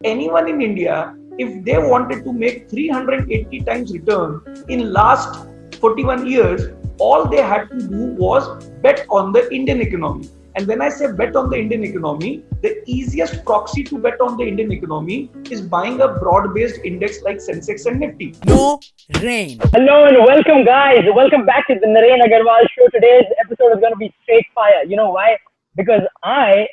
Anyone in India, if they wanted to make 380 times return in last 41 years, all they had to do was bet on the Indian economy. And when I say bet on the Indian economy, the easiest proxy to bet on the Indian economy is buying a broad-based index like Sensex and Nifty. No rain. Hello and welcome, guys. Welcome back to the Naren Agarwal show. Today's episode is going to be straight fire. You know why? Because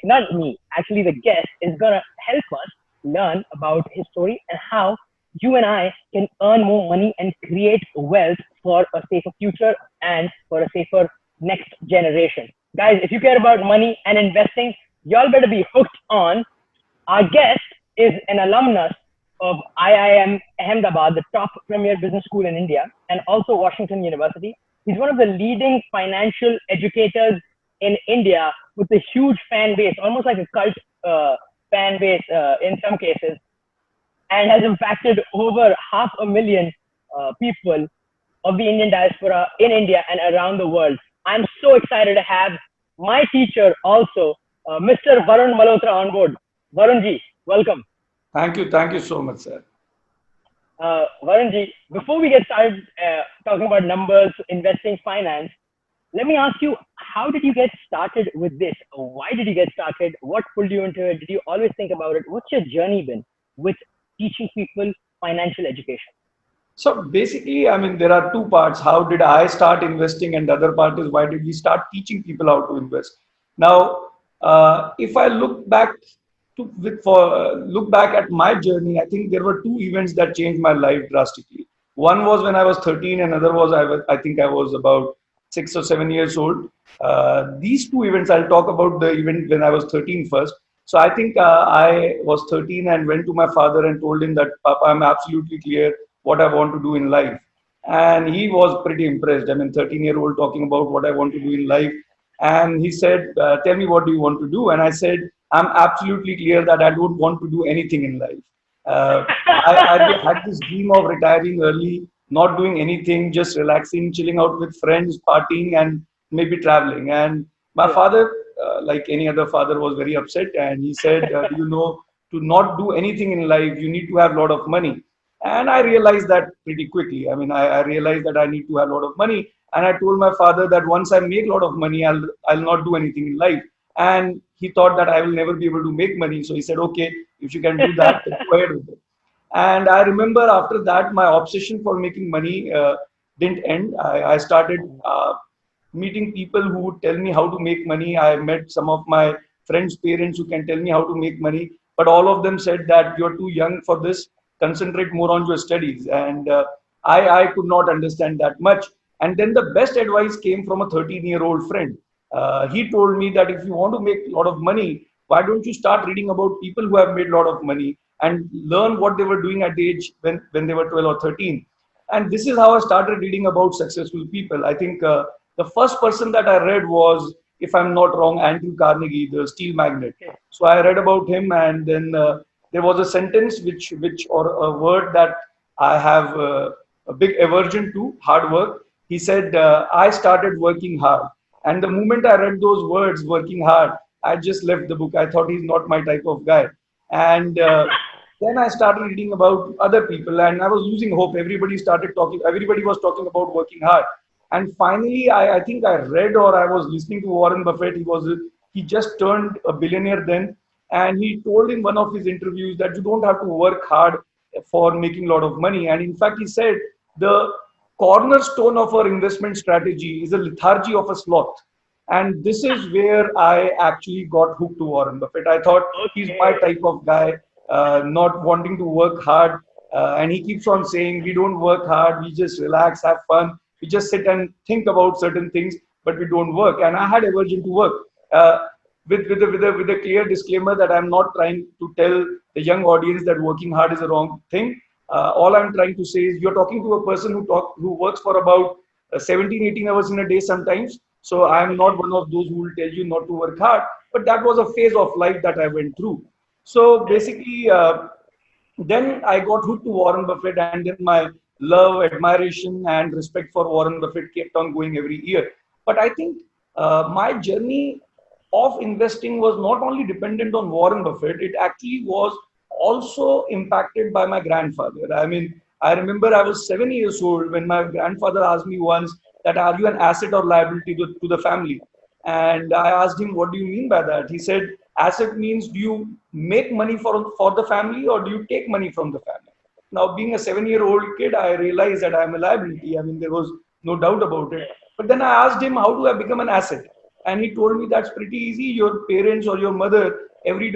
not me, actually the guest is going to help us learn about his story and how you and I can earn more money and create wealth for a safer future and for a safer next generation. Guys, if you care about money and investing, y'all better be hooked on. Our guest is an alumnus of IIM-Ahmedabad, the top premier business school in India, and also Washington University. He's one of the leading financial educators in India with a huge fan base, almost like a cult fan base in some cases, and has impacted over 500,000 people of the Indian diaspora in India and around the world. I'm so excited to have my teacher also, Mr. Varun Malhotra on board. Varunji, welcome. Thank you so much, sir. Varunji, before we get started talking about numbers, investing, finance, let me ask you, how did you get started with this? Why did you get started? What pulled you into it? Did you always think about it? What's your journey been with teaching people financial education? So basically, there are two parts. How did I start investing? And the other part is why did we start teaching people how to invest? Now, if I look back at my journey, I think there were two events that changed my life drastically. One was when I was 13, and another was I think I was about 6 or 7 years old. These two events, I'll talk about the event when I was 13 first. So I think I was 13 and went to my father and told him that, Papa, I'm absolutely clear what I want to do in life. And he was pretty impressed. 13-year-old talking about what I want to do in life. And he said, tell me, what do you want to do? And I said, I'm absolutely clear that I don't want to do anything in life. I had this dream of retiring early, not doing anything, just relaxing, chilling out with friends, partying, and maybe traveling. And my father, like any other father, was very upset. And he said, to not do anything in life, you need to have a lot of money. And I realized that pretty quickly. I realized that I need to have a lot of money. And I told my father that once I make a lot of money, I'll not do anything in life. And he thought that I will never be able to make money. So he said, okay, if you can do that, then go ahead with it. And I remember after that, my obsession for making money didn't end. I started meeting people who would tell me how to make money. I met some of my friends' parents who can tell me how to make money. But all of them said that you're too young for this. Concentrate more on your studies. And I could not understand that much. And then the best advice came from a 13-year-old friend. He told me that if you want to make a lot of money, why don't you start reading about people who have made a lot of money and learn what they were doing at the age when they were 12 or 13. And this is how I started reading about successful people. I think the first person that I read was, if I'm not wrong, Andrew Carnegie, the steel magnate. So I read about him, and then there was a sentence or a word that I have a big aversion to: hard work. He said, I started working hard. And the moment I read those words, working hard, I just left the book. I thought he's not my type of guy. And then I started reading about other people, and I was losing hope. Everybody was talking about working hard. And finally, I think I read or I was listening to Warren Buffett. He just turned a billionaire then. And he told in one of his interviews that you don't have to work hard for making a lot of money. And in fact, he said the cornerstone of our investment strategy is a lethargy of a sloth. And this is where I actually got hooked to Warren Buffett. I thought he's my type of guy, not wanting to work hard. And he keeps on saying, we don't work hard, we just relax, have fun. We just sit and think about certain things, but we don't work. And I had aversion to work. With a clear disclaimer that I'm not trying to tell the young audience that working hard is a wrong thing. All I'm trying to say is you're talking to a person who works for about 17, 18 hours in a day sometimes. So I'm not one of those who will tell you not to work hard. But that was a phase of life that I went through. So basically, then I got hooked to Warren Buffett, and then my love, admiration, and respect for Warren Buffett kept on going every year. But I think my journey of investing was not only dependent on Warren Buffett, it actually was also impacted by my grandfather. I mean, I remember I was 7 years old when my grandfather asked me once that, are you an asset or liability to the family? And I asked him, what do you mean by that? He said, asset means, do you make money for the family or do you take money from the family? Now, being a 7-year-old kid, I realized that I'm a liability. I mean, there was no doubt about it. But then I asked him, how do I become an asset? And he told me that's pretty easy. Your parents or your mother every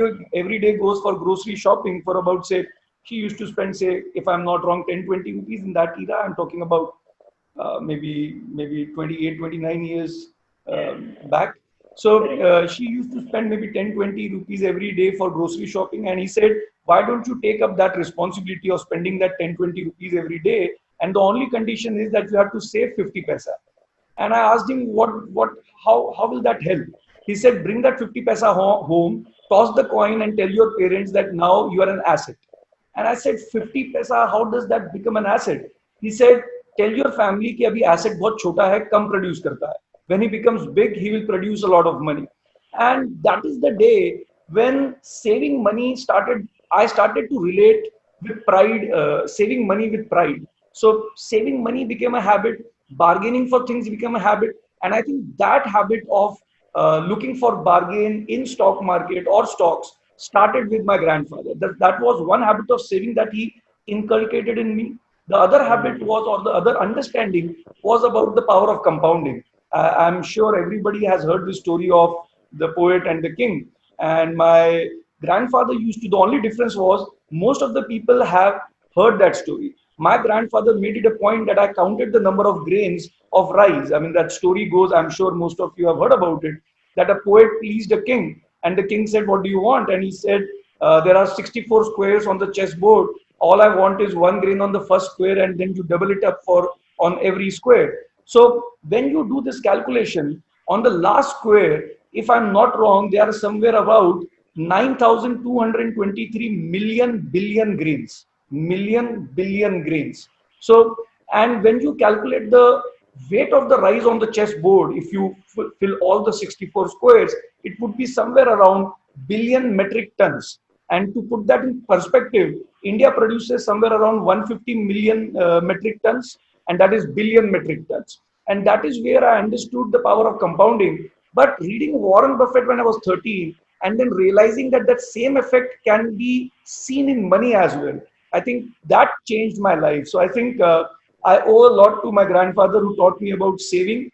day goes for grocery shopping for about, say, she used to spend, say, if I'm not wrong, 10, 20 rupees in that era. I'm talking about maybe 28, 29 years back. So she used to spend maybe 10, 20 rupees every day for grocery shopping. And he said, why don't you take up that responsibility of spending that 10, 20 rupees every day? And the only condition is that you have to save 50 paisa. And I asked him, how will that help? He said, bring that 50 paisa home, toss the coin and tell your parents that now you are an asset. And I said, 50 paisa, how does that become an asset? He said, tell your family कि अभी asset बहुत छोटा है, कम produce करता है. When he becomes big, he will produce a lot of money. And that is the day when saving money started. I started to relate with pride, saving money with pride. So saving money became a habit, bargaining for things became a habit. And I think that habit of looking for bargain in stock market or stocks started with my grandfather. That was one habit of saving that he inculcated in me. The other habit was, or the other understanding was about the power of compounding. I'm sure everybody has heard the story of the poet and the king. And my grandfather used to, the only difference was most of the people have heard that story. My grandfather made it a point that I counted the number of grains of rice. I mean, that story goes, I'm sure most of you have heard about it, that a poet pleased a king. And the king said, what do you want? And he said, there are 64 squares on the chessboard. All I want is one grain on the first square, and then you double it up for on every square. So when you do this calculation on the last square, if I'm not wrong, there are somewhere about 9,223 million billion grains. Million billion grains. So, and when you calculate the weight of the rice on the chessboard, if you fill all the 64 squares, it would be somewhere around billion metric tons. And to put that in perspective, India produces somewhere around 150 million metric tons, and that is billion metric tons. And that is where I understood the power of compounding. But reading Warren Buffett when I was 13, and then realizing that that same effect can be seen in money as well, I think that changed my life. So I think I owe a lot to my grandfather who taught me about saving,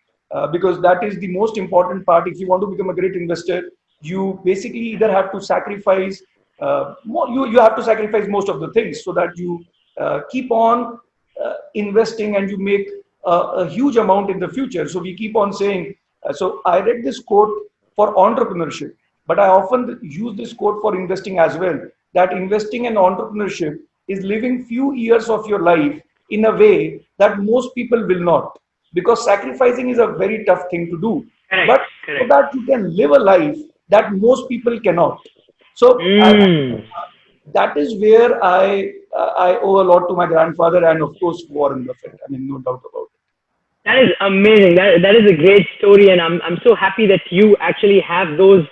because that is the most important part. If you want to become a great investor, you basically either have to sacrifice you have to sacrifice most of the things so that you keep on investing and you make a huge amount in the future. So we keep on saying, so I read this quote for entrepreneurship, but I often use this quote for investing as well, that investing and entrepreneurship is living few years of your life in a way that most people will not, because sacrificing is a very tough thing to do. Correct, But so correct. that you can live a life that most people cannot. So that is where I owe a lot to my grandfather and of course Warren Buffett. I mean, no doubt about it. That is amazing. That is a great story, and I'm so happy that you actually have those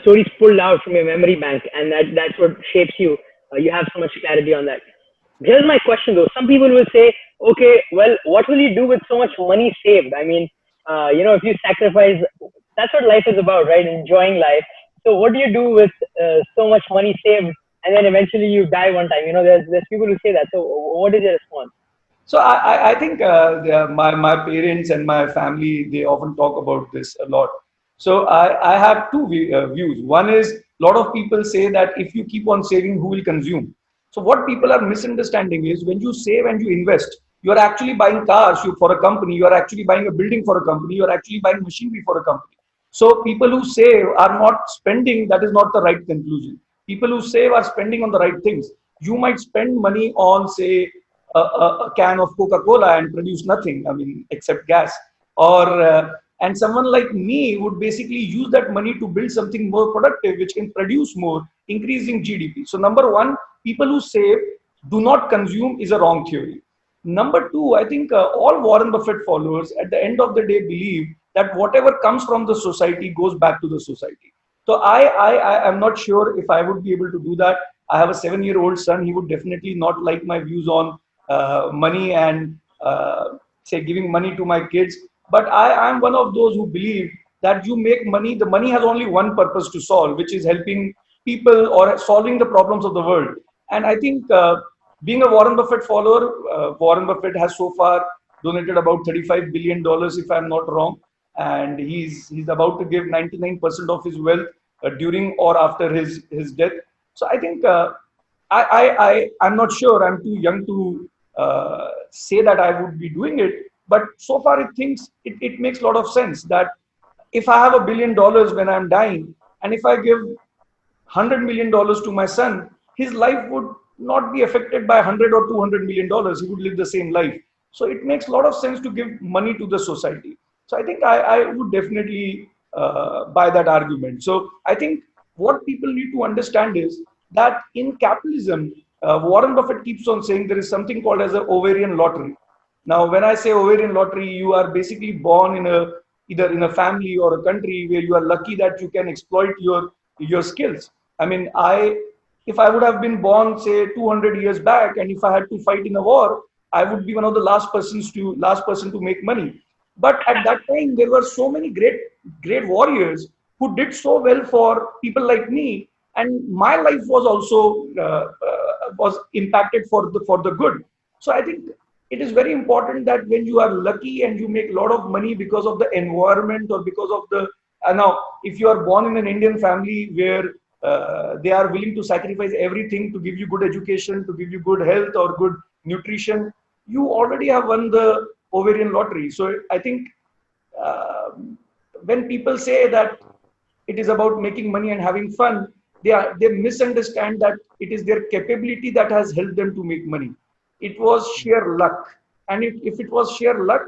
stories pulled out from your memory bank, and that's what shapes you. You have so much clarity on that. Here's my question though. Some people will say, okay, well, what will you do with so much money saved? I mean, if you sacrifice, that's what life is about, right? Enjoying life. So what do you do with so much money saved, and then eventually you die one time? There's people who say that. So what is your response? So I think my parents and my family, they often talk about this a lot. So I have two views. One is, a lot of people say that if you keep on saving, who will consume? So what people are misunderstanding is, when you save and you invest, you are actually buying cars for a company, you are actually buying a building for a company, you are actually buying machinery for a company. So people who save are not spending, that is not the right conclusion. People who save are spending on the right things. You might spend money on, say, a can of Coca-Cola and produce nothing, I mean, except gas. And someone like me would basically use that money to build something more productive, which can produce more, increasing GDP. So number one, people who save, do not consume is a wrong theory. Number two, I think all Warren Buffett followers at the end of the day believe that whatever comes from the society goes back to the society. So I am not sure if I would be able to do that. I have a 7-year-old son. He would definitely not like my views on money and say giving money to my kids. But I am one of those who believe that you make money. The money has only one purpose to solve, which is helping people or solving the problems of the world. And I think being a Warren Buffett follower, Warren Buffett has so far donated about $35 billion, if I'm not wrong, and he's about to give 99% of his wealth during or after his death. So I think I'm not sure. I'm too young to say that I would be doing it. But so far, it makes a lot of sense that if I have $1 billion when I'm dying, and if I give $100 million to my son, his life would not be affected by 100 or $200 million. He would live the same life. So it makes a lot of sense to give money to the society. So I think I would definitely buy that argument. So I think what people need to understand is that in capitalism, Warren Buffett keeps on saying there is something called as a ovarian lottery. Now, when I say ovarian lottery, you are basically born in a either in a family or a country where you are lucky that you can exploit your skills. I mean, if I would have been born say 200 years back, and if I had to fight in a war, I would be one of the last person to make money. But at that time, there were so many great warriors who did so well for people like me, and my life was also was impacted for the good. So I think it is very important that when you are lucky and you make a lot of money because of the environment or because of the now, if you are born in an Indian family where they are willing to sacrifice everything to give you good education, to give you good health or good nutrition, you already have won the ovarian lottery. So I think uh, when people say that it is about making money and having fun, they misunderstand that it is their capability that has helped them to make money. It was sheer luck, and if it was sheer luck,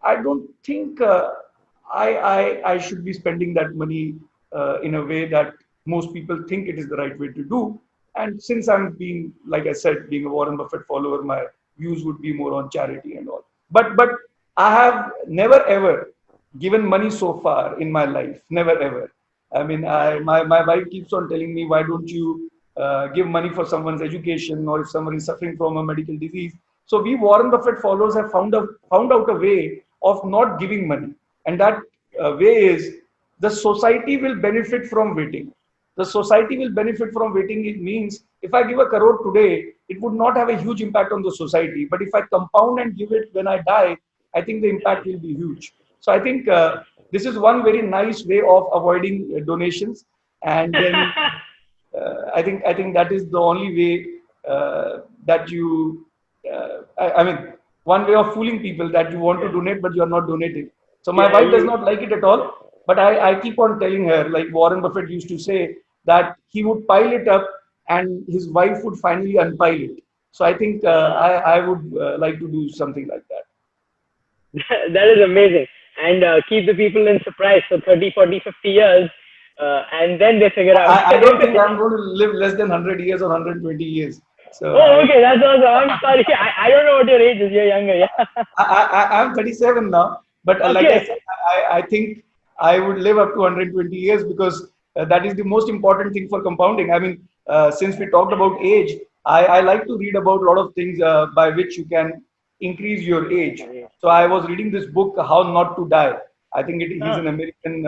I don't think I should be spending that money in a way that most people think it is the right way to do. And since I'm being, like I said, being a Warren Buffett follower, my views would be more on charity and all. But I have never ever given money so far in my life. Never ever. I mean, my wife keeps on telling me, why don't you give money for someone's education or if someone is suffering from a medical disease. So we Warren Buffett followers have found out a way of not giving money. And that way is the society will benefit from waiting. The society will benefit from waiting. It means if I give a crore today, it would not have a huge impact on the society. But if I compound and give it when I die, I think the impact will be huge. So I think this is one very nice way of avoiding donations. And then I think that is the only way that you. I mean, one way of fooling people that you want to donate, but you are not donating. So my Yeah, wife does not like it at all. But I keep on telling her, like Warren Buffett used to say, that he would pile it up and his wife would finally unpile it. So I think I would like to do something like that. that is amazing. And keep the people in surprise for 30, 40, 50 years. And then they figure out. I don't think I'm going to live less than 100 years or 120 years. So Oh, okay, that's awesome. I'm sorry. I don't know what your age is. You're younger, yeah. I'm 37 now, but like I Okay. said, I think I would live up to 120 years because that is the most important thing for compounding. I mean, since we talked about age, I like to read about a lot of things by which you can increase your age. So I was reading this book, How Not to Die. I think he's Huh. an American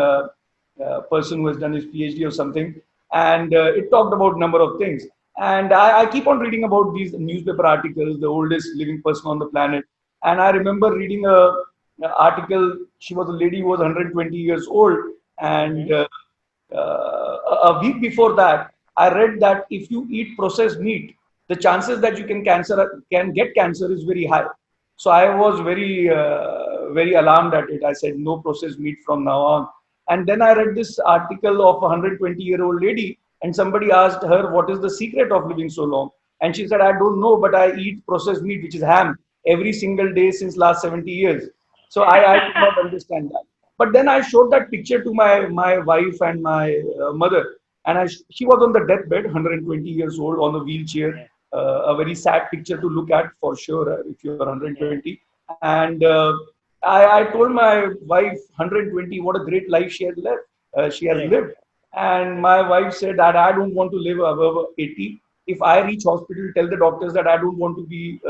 person who has done his PhD or something, and it talked about number of things. And I keep on reading about these newspaper articles, the oldest living person on the planet. And I remember reading a article. She was a lady who was 120 years old, and a week before that, I read that if you eat processed meat, the chances that you can get cancer is very high. So I was very alarmed at it. I said no processed meat from now on. And then I read this article of a 120-year-old lady, and somebody asked her what is the secret of living so long, and she said I don't know, but I eat processed meat, which is ham, every single day since last 70 years. So I did not understand that. But then I showed that picture to my wife and my mother, and she was on the deathbed, 120 years old, on a wheelchair. A very sad picture to look at for sure if you're 120. And I told my wife, 120, what a great life she had lived. She has Correct. lived. And my wife said that I don't want to live above 80. if I reach hospital, tell the doctors that I don't want to be,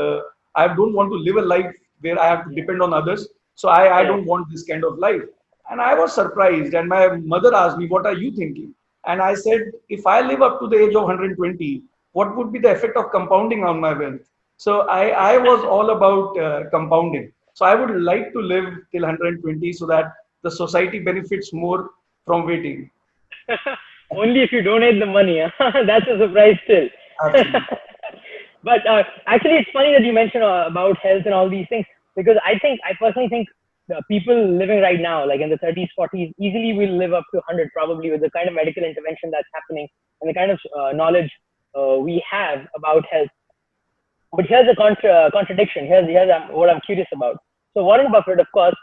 I don't want to live a life where I have to depend on others. So I Correct. don't want this kind of life. And I was surprised. And my mother asked me, what are you thinking? And I said, if I live up to the age of 120, what would be the effect of compounding on my wealth? So I was all about compounding. So I would like to live till 120 so that the society benefits more from waiting. Only if you donate the money. Huh? That's a surprise still. Absolutely. But actually, it's funny that you mentioned about health and all these things because I personally think the people living right now, like in the 30s, 40s, easily will live up to 100 probably with the kind of medical intervention that's happening and the kind of knowledge we have about health. But here's a contradiction. Here's what I'm curious about. So Warren Buffett, of course,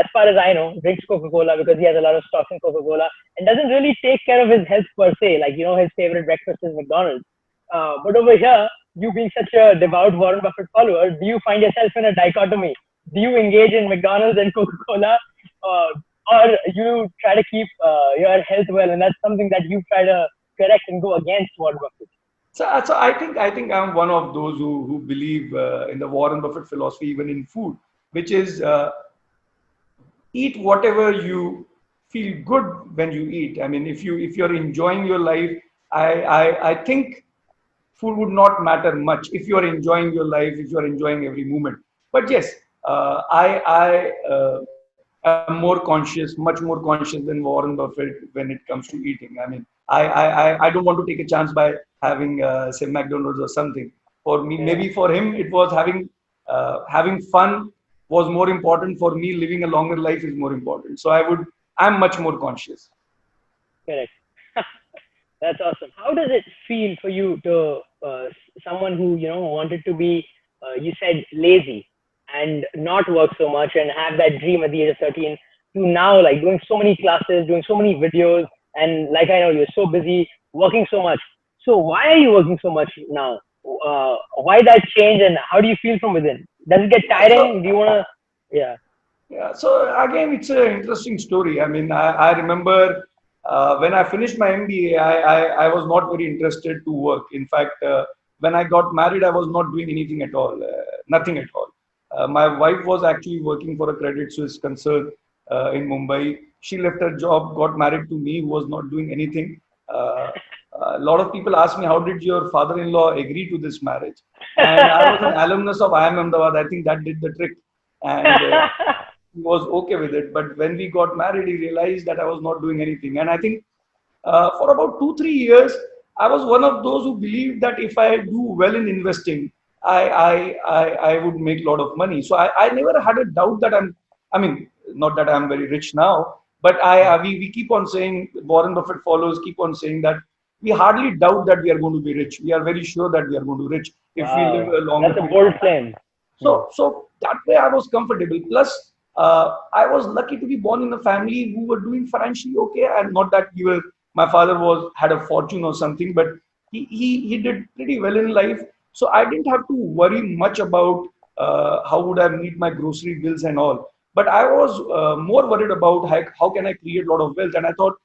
as far as I know, drinks Coca-Cola because he has a lot of stocks in Coca-Cola and doesn't really take care of his health per se. Like, his favorite breakfast is McDonald's. But over here, you being such a devout Warren Buffett follower, do you find yourself in a dichotomy? Do you engage in McDonald's and Coca-Cola, or you try to keep your health well, and that's something that you try to correct and go against Warren Buffett? So I think I'm one of those who believe in the Warren Buffett philosophy, even in food, which is eat whatever you feel good when you eat. I mean, if you're enjoying your life, I think food would not matter much if you are enjoying your life, if you are enjoying every moment. But yes, I am more conscious, much more conscious than Warren Buffett when it comes to eating. I mean, I don't want to take a chance by having say McDonald's or something. For me, Yeah, maybe for him, it was having fun was more important. For me, living a longer life is more important. So I'm much more conscious. correct. That's awesome. How does it feel for you to someone who wanted to be, you said, lazy and not work so much and have that dream at the age of 13 to now like doing so many classes, doing so many videos, and like I know you're so busy working so much. So why are you working so much now? Why that change, and how do you feel from within? Does it get Yeah, so tiring? Do you wanna? Yeah. Yeah, so again, it's an interesting story. I mean, I remember when I finished my MBA, I was not very interested to work. In fact, when I got married, I was not doing anything at all, nothing at all. My wife was actually working for a Credit Suisse concern in Mumbai. She left her job, got married to me, who was not doing anything. Uh, a lot of people ask me, how did your father-in-law agree to this marriage? And I was an alumnus of IIM-Ahmedabad. I think that did the trick. And he was okay with it. But when we got married, he realized that I was not doing anything. And I think for about 2, 3 years, I was one of those who believed that if I do well in investing, I would make a lot of money. So I never had a doubt that I mean, not that I'm very rich now, but we keep on saying, Warren Buffett followers keep on saying that we hardly doubt that we are going to be rich. We are very sure that we are going to be rich if we live Wow, a longer that's a period bold of time. claim. Hmm. So that way I was comfortable. Plus, I was lucky to be born in a family who were doing financially okay, and not that we were. My father was had a fortune or something, but he did pretty well in life. So I didn't have to worry much about how would I meet my grocery bills and all. But I was more worried about how can I create a lot of wealth, and I thought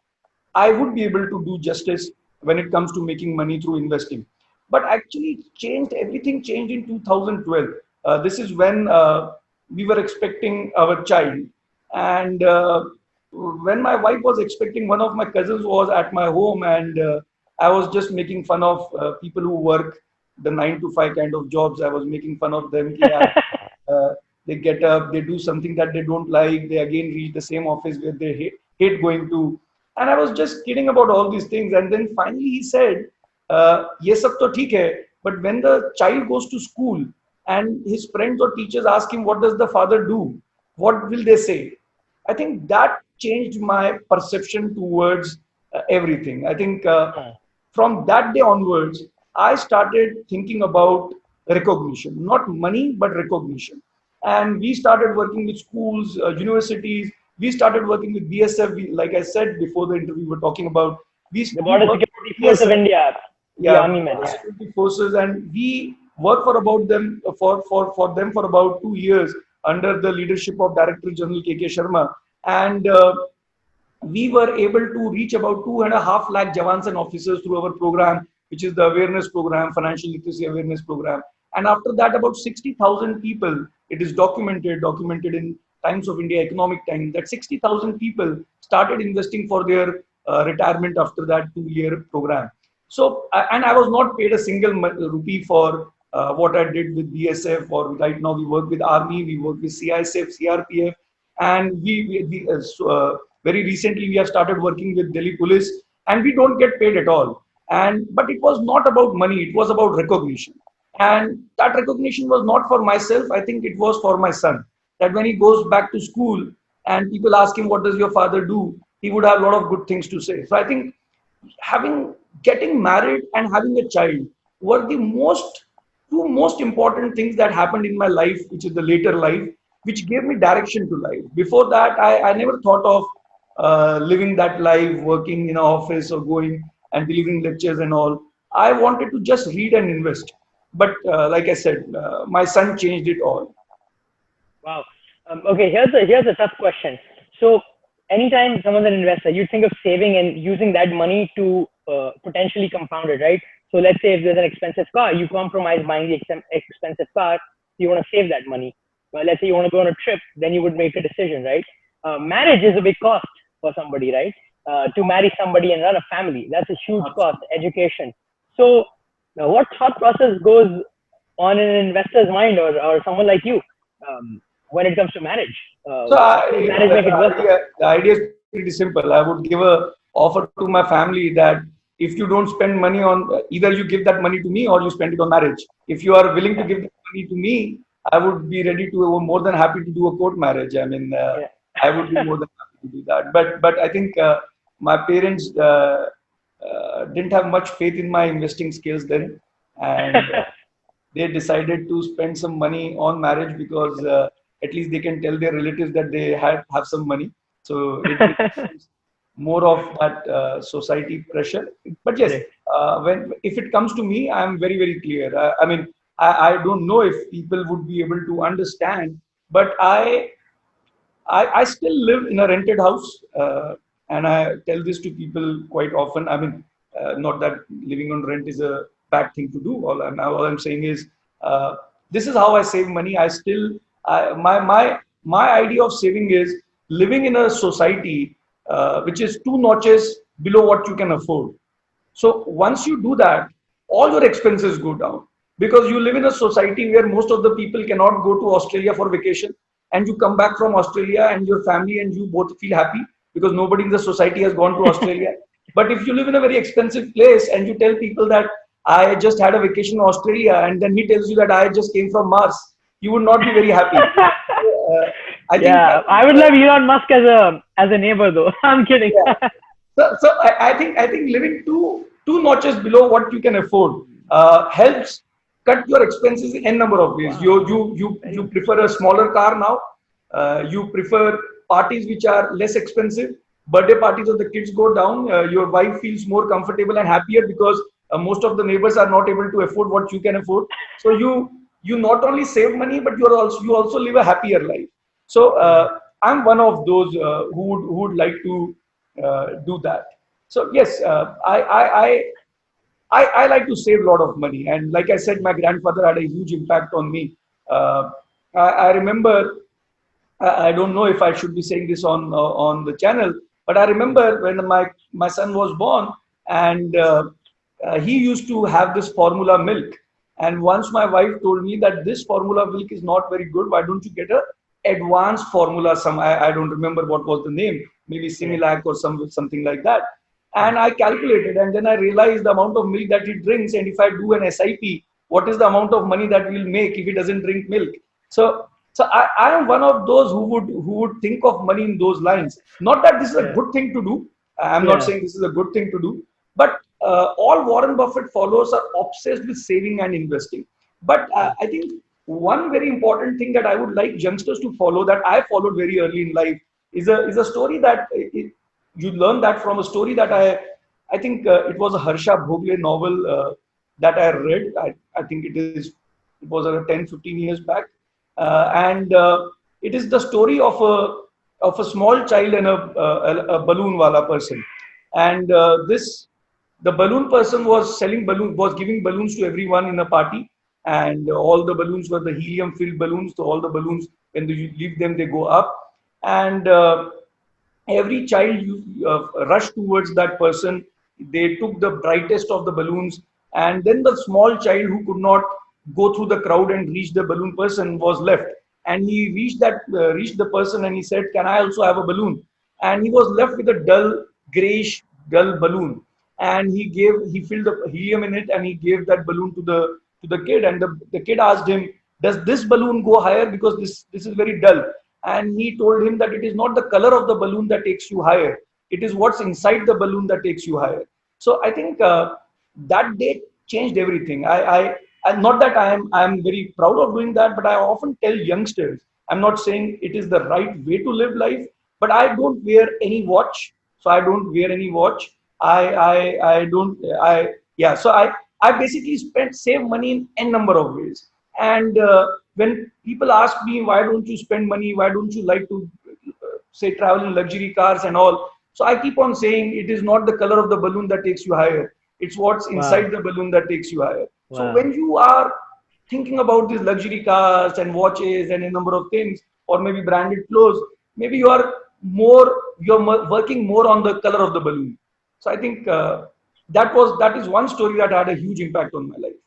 I would be able to do justice when it comes to making money through investing. But actually, it changed. Everything changed in 2012. This is when we were expecting our child, and when my wife was expecting, one of my cousins was at my home, and I was just making fun of people who work the 9 to 5 kind of jobs. I was making fun of them. Ki, yaar, uh, they get up, they do something that they don't like, they again reach the same office where they hate going to. And I was just kidding about all these things. And then finally he said, Ye sab to theek hai, but when the child goes to school and his friends or teachers ask him, what does the father do? What will they say? I think that changed my perception towards everything. I think Huh. from that day onwards, I started thinking about recognition, not money, but recognition. And we started working with schools, universities. We started working with BSF. Like I said before the interview, we were talking about The we Border work with Security Force of BSF, India, the yeah, army men. border Yeah. security forces, and we worked for them for about 2 years under the leadership of Director General KK Sharma, and we were able to reach about 2.5 lakh jawans and officers through our program. which is the awareness program, financial literacy awareness program. And after that, about 60,000 people, it is documented in Times of India Economic Times, that 60,000 people started investing for their retirement after that 2-year program. So, and I was not paid a single rupee for what I did with BSF, or right now we work with Army, we work with CISF, CRPF, and very recently we have started working with Delhi Police, and we don't get paid at all. And but it was not about money; it was about recognition, and that recognition was not for myself. I think it was for my son. That when he goes back to school and people ask him, "What does your father do?" he would have a lot of good things to say. So I think getting married and having a child were the two most important things that happened in my life, which is the later life, which gave me direction to life. Before that, I never thought of living that life, working in an office or going and delivering lectures and all. I wanted to just read and invest. But like I said, my son changed it all. Wow. Okay, here's a tough question. So, anytime someone's an investor, you think of saving and using that money to potentially compound it, right? So, let's say if there's an expensive car, you compromise buying the expensive car. You want to save that money. Let's say you want to go on a trip, then you would make a decision, right? Marriage is a big cost for somebody, right? To marry somebody and run a family, that's a huge cost. Education. So, what thought process goes on in an investor's mind, or someone like you? When it comes to marriage. Marriage make it work? The idea is pretty simple. I would give a offer to my family that if you don't spend money on, either you give that money to me or you spend it on marriage. If you are willing to give the money to me, I would be ready to, more than happy to do a court marriage. I mean, I would be more than happy to do that. But I think my parents didn't have much faith in my investing skills then, and they decided to spend some money on marriage because at least they can tell their relatives that they have some money. So it more of that society pressure. But yes, if it comes to me, I'm very, very clear. I mean, I don't know if people would be able to understand, but I still live in a rented house, and I tell this to people quite often. I mean, not that living on rent is a bad thing to do. All I'm saying is, this is how I save money. My idea of saving is living in a society which is 2 notches below what you can afford. So once you do that, all your expenses go down, because you live in a society where most of the people cannot go to Australia for vacation, and you come back from Australia and your family and you both feel happy because nobody in the society has gone to Australia. But if you live in a very expensive place and you tell people that I just had a vacation in Australia, and then he tells you that I just came from Mars, you would not be very happy. I would love Elon Musk as a neighbor, though. I'm kidding. Yeah. So I think living two notches below what you can afford helps cut your expenses in n number of ways. Wow. You prefer a smaller car now. You prefer parties which are less expensive. Birthday parties of the kids go down. Your wife feels more comfortable and happier because most of the neighbors are not able to afford what you can afford. So you not only save money, but you also live a happier life. So I'm one of those who would like to do that. So yes, I like to save a lot of money, and like I said, my grandfather had a huge impact on me. I remember. I don't know if I should be saying this on the channel, but I remember when my son was born, and he used to have this formula milk. And once my wife told me that this formula milk is not very good, why don't you get a advanced formula? I don't remember what was the name, maybe Similac or something like that. And I calculated, and then I realized the amount of milk that he drinks, and if I do an SIP, what is the amount of money that we'll make if he doesn't drink milk? So I am one of those who would think of money in those lines. Not that this is a good thing to do. I'm not saying this is a good thing to do, but all Warren Buffett followers are obsessed with saving and investing. But I think one very important thing that I would like youngsters to follow, that I followed very early in life, is a story that you learn that from a story that I think it was a Harsha Bhogle novel that I read. I think it was 10-15 years back. And it is the story of a small child and a balloon wala person, and The balloon person was was giving balloons to everyone in a party, and all the balloons were the helium-filled balloons. So all the balloons, when you leave them, they go up, and every child rushed towards that person. They took the brightest of the balloons, and then the small child who could not go through the crowd and reach the balloon person was left. And he reached the person, and he said, "Can I also have a balloon?" And he was left with a grayish, dull balloon. And he filled the helium in it, and he gave that balloon to the kid. And the kid asked him, "Does this balloon go higher? Because this is very dull." And he told him that it is not the color of the balloon that takes you higher, it is what's inside the balloon that takes you higher. So I think that day changed everything. And not that I am very proud of doing that, but I often tell youngsters, I'm not saying it is the right way to live life, but I don't wear any watch. So I don't wear any watch. I don't I yeah. So I basically save money in n number of ways. And when people ask me, why don't you spend money, why don't you like to say travel in luxury cars and all, so I keep on saying it is not the color of the balloon that takes you higher, it's what's inside Wow. the balloon that takes you higher. So Wow. when you are thinking about these luxury cars and watches and a number of things, or maybe branded clothes, maybe you're working more on the color of the balloon. So I think that is one story that had a huge impact on my life.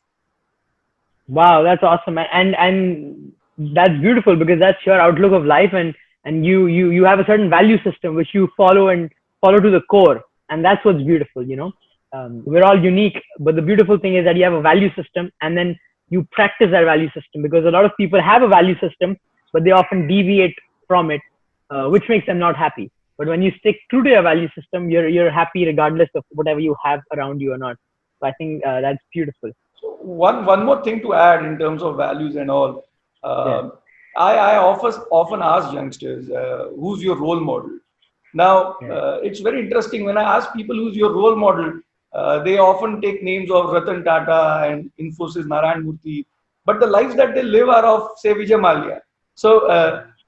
Wow, that's awesome, and that's beautiful because that's your outlook of life, and you have a certain value system which you follow to the core, and that's what's beautiful. We're all unique, but the beautiful thing is that you have a value system, and then you practice that value system, because a lot of people have a value system, but they often deviate from it, which makes them not happy. But when you stick true to your value system, you're happy regardless of whatever you have around you or not. So I think that's beautiful. So one more thing to add in terms of values and all. Yeah. I often ask youngsters, who's your role model? Now, Yeah. it's very interesting when I ask people who's your role model. They often take names of Ratan Tata and Infosys Narayan Murthy, but the lives that they live are of, say, Vijay Mallya. So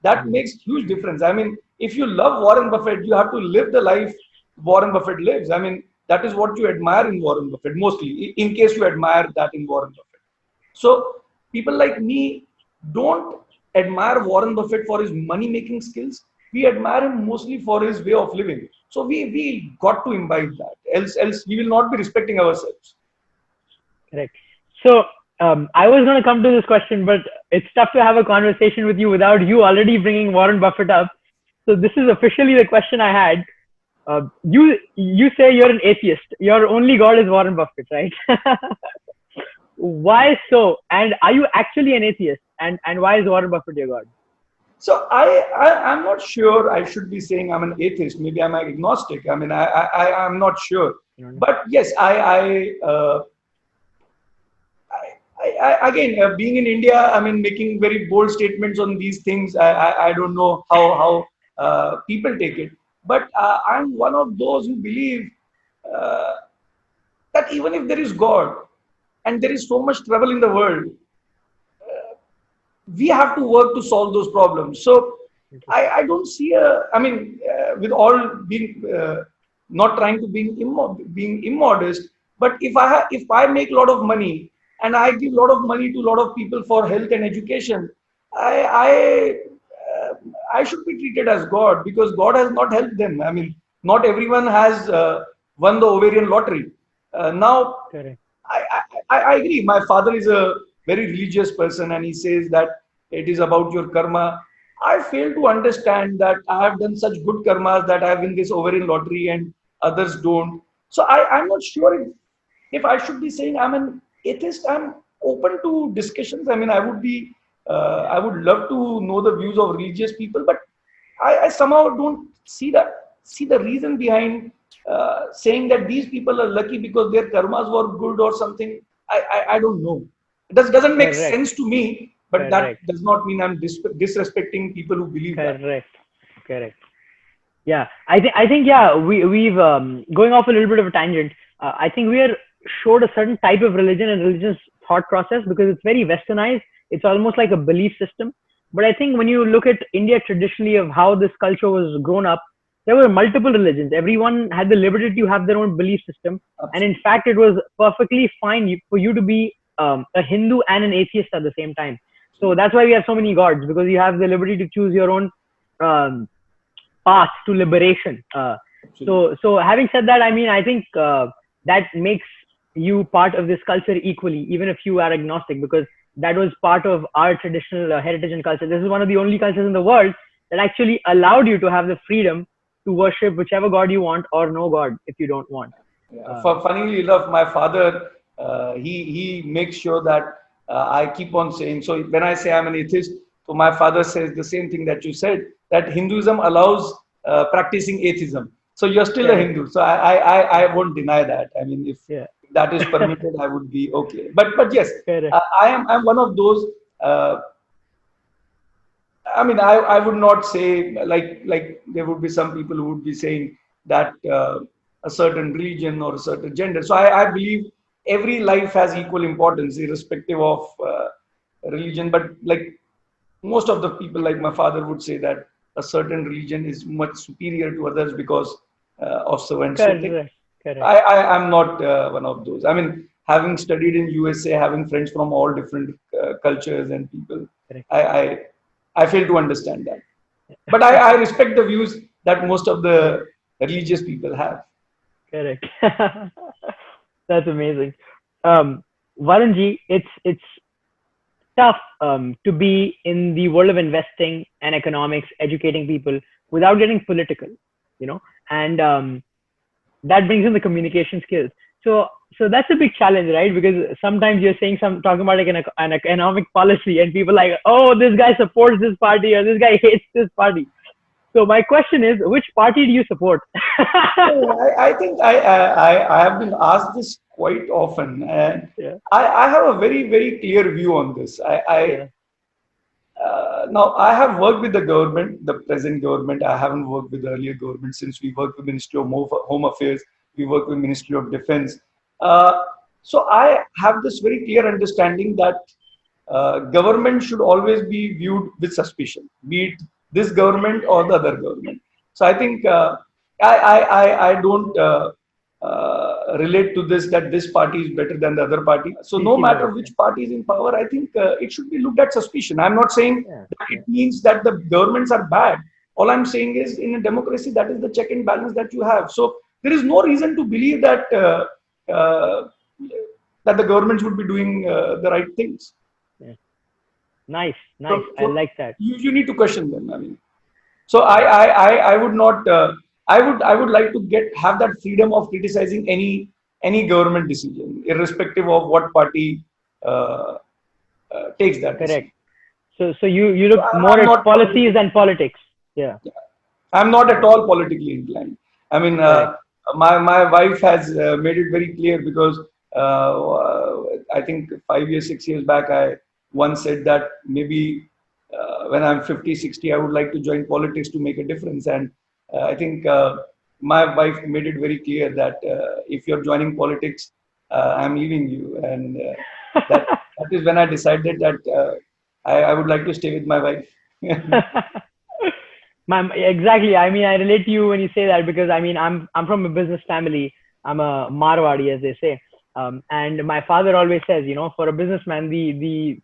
that Mm. makes huge difference. I mean, if you love Warren Buffett, you have to live the life Warren Buffett lives. I mean, that is what you admire in Warren Buffett, mostly, in case you admire that in Warren Buffett. So people like me don't admire Warren Buffett for his money making skills. We admire him mostly for his way of living. So we got to imbibe that. Else we will not be respecting ourselves. Correct. So I was going to come to this question, but it's tough to have a conversation with you without you already bringing Warren Buffett up. So this is officially the question I had. You say you're an atheist. Your only God is Warren Buffett, right? Why so? And are you actually an atheist? And why is Warren Buffett your God? So I'm not sure I should be saying I'm an atheist. Maybe I'm agnostic. I mean I'm not sure. But yes, again, being in India, I mean, making very bold statements on these things. I don't know how people take it, but I'm one of those who believe uh, that even if there is God and there is so much trouble in the world, we have to work to solve those problems. So I don't see I mean, with all being not trying to being immodest, but if I make a lot of money and I give a lot of money to a lot of people for health and education, I should be treated as God, because God has not helped them. I mean, not everyone has won the ovarian lottery. Now, Correct. I agree. My father is a very religious person, and he says that it is about your karma. I fail to understand that I have done such good karmas that I have win this ovarian lottery and others don't. So I'm not sure if I should be saying I'm an atheist. I'm open to discussions. I mean, I would love to know the views of religious people, but I somehow don't see the reason behind saying that these people are lucky because their karmas were good or something. I don't know. It doesn't make Correct. sense to me, but that Correct. does not mean I'm disrespecting people who believe that. Correct. Correct. Yeah, I think yeah, we've going off a little bit of a tangent. I think we are showed a certain type of religion and religious thought process because it's very westernized. It's almost like a belief system. But I think when you look at India traditionally of how this culture was grown up, there were multiple religions. Everyone had the liberty to have their own belief system. And in Absolutely. fact, it was perfectly fine for you to be a Hindu and an atheist at the same time. So that's why we have so many gods, because you have the liberty to choose your own um, path to liberation. Absolutely. So having said that, I mean, I think that makes you part of this culture equally, even if you are agnostic, because that was part of our traditional heritage and culture. This is one of the only cultures in the world that actually allowed you to have the freedom to worship whichever god you want, or no god if you don't want. Yeah. Um, Funnily enough, my father, he makes sure that I keep on saying. So when I say I'm an atheist, so my father says the same thing that you said, that Hinduism allows practicing atheism. So you're still a correct. Hindu. So I won't deny that. I mean, if Yeah. that is permitted, I would be okay. But yes, Correct. I'm one of those. I mean, I would not say like there would be some people who would be saying that a certain religion or a certain gender. So I believe every life has equal importance, irrespective of religion. But like most of the people, like my father, would say that a certain religion is much superior to others because of so and so thing. Correct. Correct. I'm not one of those. I mean, having studied in USA, having friends from all different cultures and people, Correct. I, I I fail to understand that. But I respect the views that most of Yeah. the religious people have. Correct. That's amazing. Varunji, it's tough to be in the world of investing and economics, educating people without getting political, you know, and that brings in the communication skills. So, so that's a big challenge, right? Because sometimes you're saying talking about like an economic policy, and people like, oh, this guy supports this party or this guy hates this party. So my question is, which party do you support? No, I think I have been asked this quite often, and Yeah, I have a very clear view on this. yeah, Now I have worked with the government, the present government. I haven't worked with the earlier government since we worked with Ministry of Home Affairs. We work with Ministry of Defense. Uh, so I have this very clear understanding that government should always be viewed with suspicion, be it this government or the other government. So I think I don't relate to this that this party is better than the other party. So no matter right. which party is in power, I think it should be looked at suspicion. I'm not saying Yeah, that yeah, it means that the governments are bad. All I'm saying is in a democracy, that is the check and balance that you have. So there is no reason to believe uh, that the governments would be doing the right things. yeah. Nice, So, nice. I so like that. you need to question them. I mean, so I would not. I would like to have that freedom of criticizing any government decision, irrespective of what party uh, takes that Correct. decision. So you So look more I'm at not policies than politics. Yeah, I'm not at correct, all politically inclined. I mean, correct. my wife has made it very clear because I think 5 years, 6 years back, I once said that maybe when I'm 50, 60, I would like to join politics to make a difference. And I think my wife made it very clear that if you're joining politics, I'm leaving you. And that that is when I decided that I would like to stay with my wife. Exactly. I mean, I relate to you when you say that, because I mean, I'm from a business family. I'm a Marwadi, as they say. And my father always says, you know, for a businessman, the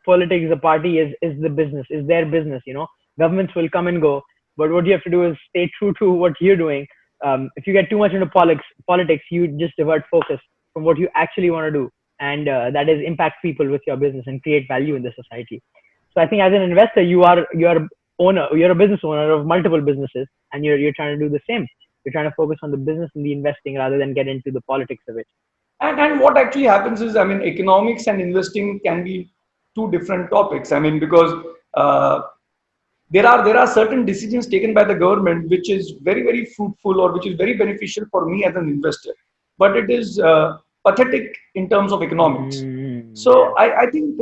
politics, the party is the business, is their business. You know, governments will come and go, but what you have to do is stay true to what you're doing. If you get too much into politics, you just divert focus from what you actually want to do, and that is impact people with your business and create value in the society. So I think as an investor, you're a business owner of multiple businesses, and you're trying to do the same. You're trying to focus on the business and the investing rather than get into the politics of it. And what actually happens is, I mean, economics and investing can be two different topics. I mean, because uh, there are certain decisions taken by the government which is very fruitful or which is very beneficial for me as an investor, but it is pathetic in terms of economics. Yeah. So I think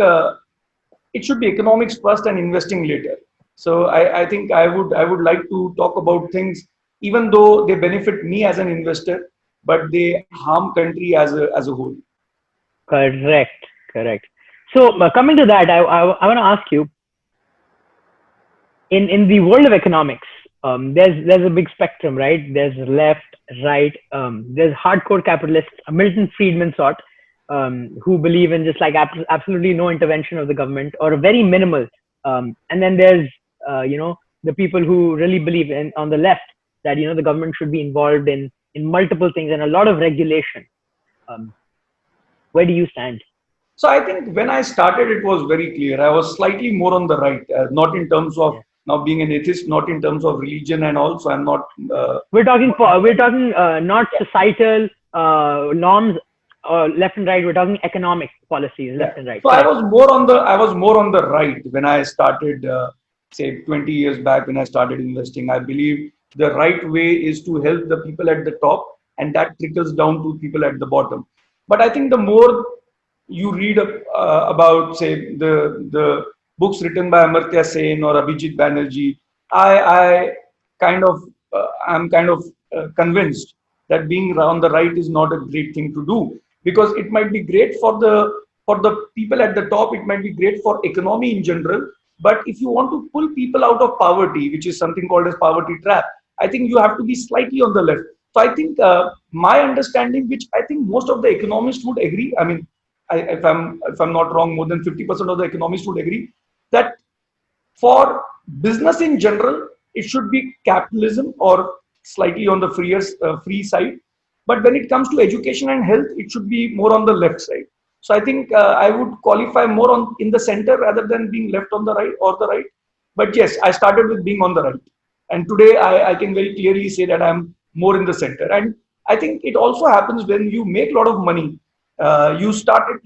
it should be economics first and investing later. So I think I would like to talk about things even though they benefit me as an investor, but they harm country as a whole. Correct. Correct. So coming to that, I want to ask you, in the world of economics, there's a big spectrum, right? There's left, right. There's hardcore capitalists, a Milton Friedman sort, who believe in just like absolutely no intervention of the government or a very minimal. And then there's the people who really believe in on the left that the government should be involved in multiple things and a lot of regulation. Um, where do you stand? So I think when I started, it was very clear. I was slightly more on the right, not in terms of Yeah. now being an atheist, not in terms of religion, and also I'm not. We're talking not societal norms left and right. We're talking economic policies Yeah. left and right. So Correct. I was more on the right when I started, say 20 years back when I started investing. I believe the right way is to help the people at the top, and that trickles down to people at the bottom. But I think the more you read about, say, the books written by Amartya Sen or Abhijit Banerjee, I kind of I'm kind of convinced that being on the right is not a great thing to do, because it might be great for the people at the top, it might be great for economy in general, but if you want to pull people out of poverty, which is something called as poverty trap, I think you have to be slightly on the left. So I think my understanding, which I think most of the economists would agree, I mean, if I'm not wrong, more than 50% of the economists would agree that for business in general, it should be capitalism or slightly on the free side. But when it comes to education and health, it should be more on the left side. So I think I would qualify more on in the center rather than being left on the right or the right. But yes, I started with being on the right, and today I can very clearly say that I'm more in the center. And I think it also happens when you make a lot of money, you start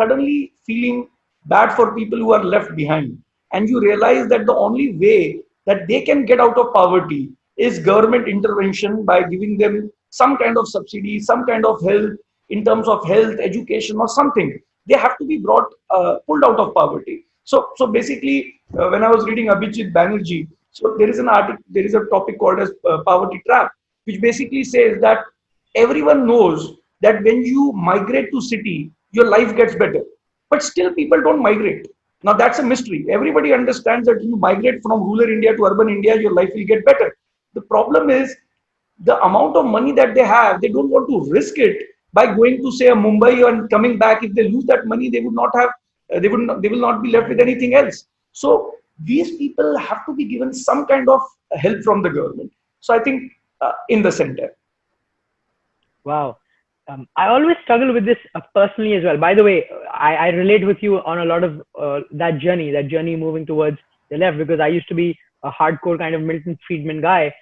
suddenly feeling bad for people who are left behind, and you realize that the only way that they can get out of poverty is government intervention by giving them some kind of subsidy, some kind of help in terms of health, education, or something. They have to be pulled out of poverty. So basically, when I was reading Abhijit Banerjee, so there is an article, there is a topic called as poverty trap, which basically says that everyone knows that when you migrate to city, your life gets better, but still people don't migrate. Now that's a mystery. Everybody understands that you migrate from rural India to urban India, your life will get better. The problem is the amount of money that they have, they don't want to risk it by going to say a Mumbai and coming back. If they lose that money, they would not have, they will not be left with anything else. So these people have to be given some kind of help from the government. So I think in the center. Wow. I always struggle with this personally as well. By the way, I relate with you on a lot of that journey moving towards the left, because I used to be a hardcore kind of Milton Friedman guy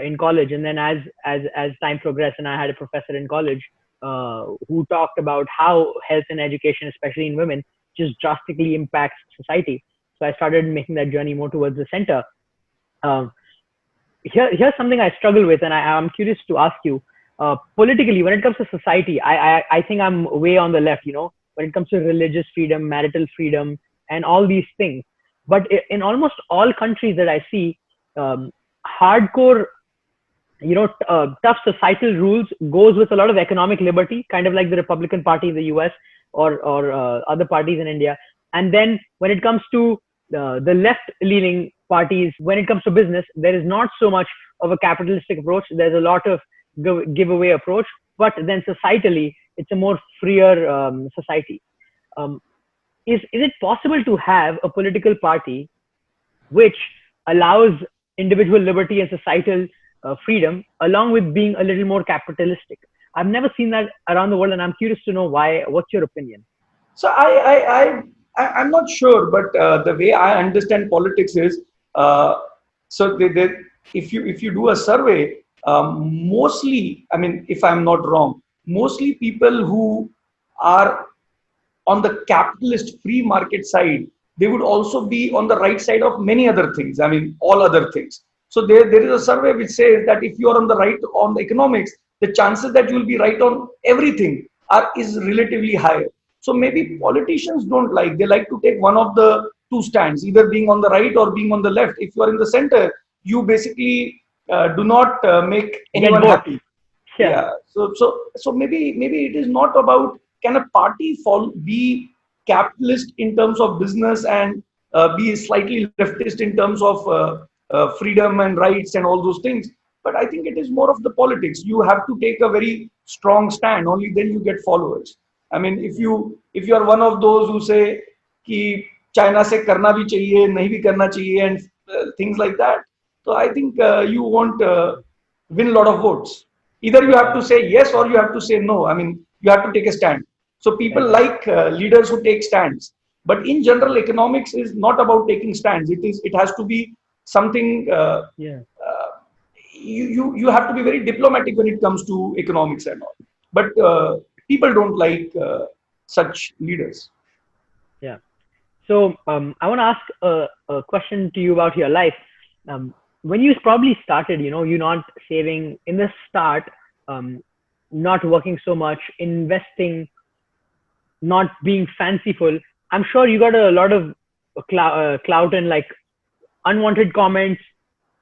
in college. And then as time progressed, and I had a professor in college who talked about how health and education, especially in women, just drastically impacts society. So I started making that journey more towards the center. Um, here's something I struggle with, and I'm curious to ask you. Politically, when it comes to society, I think I'm way on the left. When it comes to religious freedom, marital freedom, and all these things. But in almost all countries that I see, hardcore, tough societal rules goes with a lot of economic liberty, kind of like the Republican Party in the U.S. or other parties in India. And then when it comes to the left-leaning parties, when it comes to business, there is not so much of a capitalistic approach. There's a lot of giveaway approach, but then societally, it's a more freer society. Is it possible to have a political party which allows individual liberty and societal freedom, along with being a little more capitalistic? I've never seen that around the world, and I'm curious to know why. What's your opinion? So I'm not sure, but the way I understand politics is, so if you do a survey, mostly, I mean, if I'm not wrong, mostly people who are on the capitalist free market side, they would also be on the right side of many other things. I mean, all other things. So there is a survey which says that if you are on the right on the economics, the chances that you will be right on everything is relatively higher. So maybe politicians don't like, they like to take one of the two stands, either being on the right or being on the left. If you are in the center, you basically do not make Get anyone both. happy. Yeah. Yeah. So maybe it is not about, can a party be capitalist in terms of business and be slightly leftist in terms of freedom and rights and all those things. But I think it is more of the politics. You have to take a very strong stand. Only then you get followers. I mean, if you are one of those who say कि China से करना भी चाहिए, नहीं भी करना चाहिए, and things like that. So I think you won't win a lot of votes. Either you have to say yes or you have to say no. I mean, you have to take a stand. So people like leaders who take stands. But in general, economics is not about taking stands. It has to be something. You have to be very diplomatic when it comes to economics and all. But people don't like such leaders. Yeah. So I want to ask a question to you about your life. When you probably started, you're not saving in the start, not working so much, investing, not being fanciful. I'm sure you got a lot of clout and like unwanted comments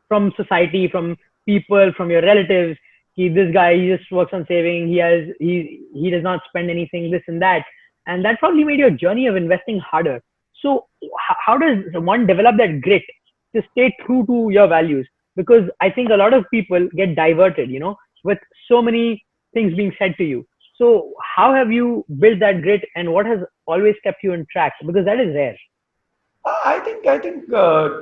from society, from people, from your relatives. This guy, he just works on saving. He does not spend anything, this and that. And that probably made your journey of investing harder. So how does one develop that grit to stay true to your values? Because I think a lot of people get diverted, with so many things being said to you. So how have you built that grit, and what has always kept you on track? Because that is rare. I think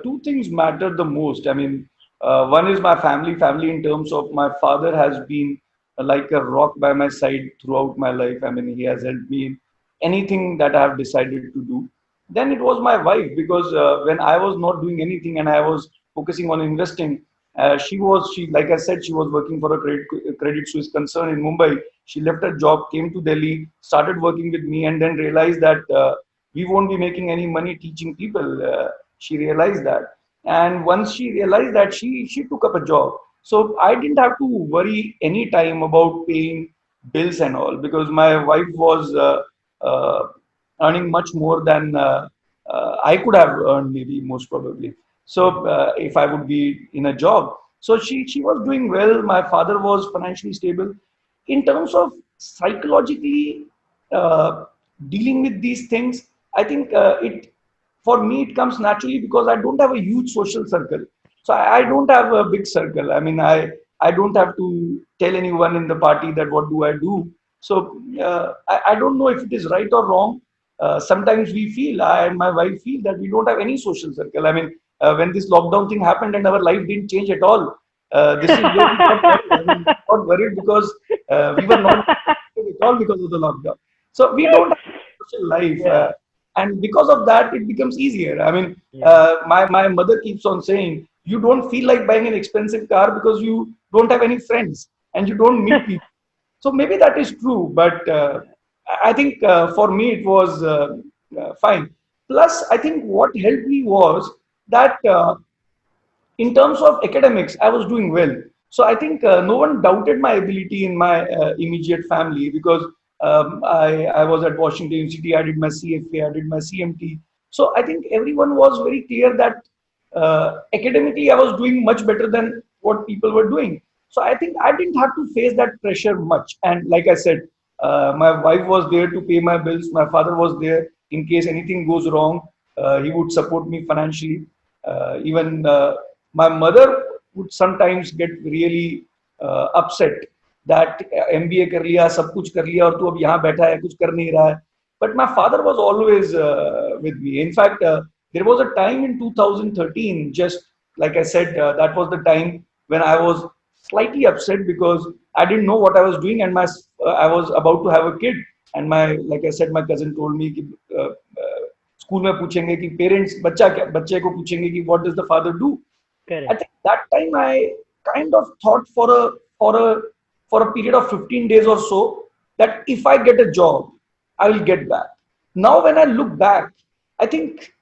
two things matter the most. I mean, one is my family. Family in terms of my father has been like a rock by my side throughout my life. I mean, he has helped me in anything that I have decided to do. Then it was my wife, because when I was not doing anything and I was focusing on investing, she like I said, she was working for a credit Suisse concern in Mumbai. She left her job, came to Delhi, started working with me, and then realized that we won't be making any money teaching people. She realized that, and once she realized that, she took up a job. So I didn't have to worry any time about paying bills and all, because my wife was earning much more than I could have earned, maybe most probably. So if I would be in a job, so she was doing well. My father was financially stable. In terms of psychologically uh, dealing with these things, I think it for me it comes naturally, because I don't have a huge social circle. So I don't have a big circle. I mean, I don't have to tell anyone in the party that what do I do. So I don't know if it is right or wrong. Sometimes we feel, I and my wife feel, that we don't have any social circle. I mean, when this lockdown thing happened and our life didn't change at all, this is where we got worried. I mean, we got worried because we were not at all because of the lockdown. So we don't have a social life. Yeah. And because of that, it becomes easier. I mean, my mother keeps on saying, you don't feel like buying an expensive car because you don't have any friends and you don't meet people. So maybe that is true, but I think for me it was fine. Plus, I think what helped me was that in terms of academics, I was doing well. So I think no one doubted my ability in my immediate family, because I was at Washington University, I did my CFA, I did my CMT. So I think everyone was very clear that academically I was doing much better than what people were doing. So I think I didn't have to face that pressure much. And like I said, my wife was there to pay my bills. My father was there in case anything goes wrong. He would support me financially. Even my mother would sometimes get really upset that MBA कर लिया, सब कुछ कर लिया और तू अब यहाँ बैठा है, कुछ कर नहीं रहा है. But my father was always with me. In fact, there was a time in 2013, just like I said, that was the time when I was slightly upset because I didn't know what I was doing, and I was about to have a kid, and like I said, my cousin told me कि school में पूछेंगे कि parents बच्चे को पूछेंगे कि what does the father do. Correct. I think that time I kind of thought for a period of 15 days or so that if I get a job, I will get back. Now when I look back, I think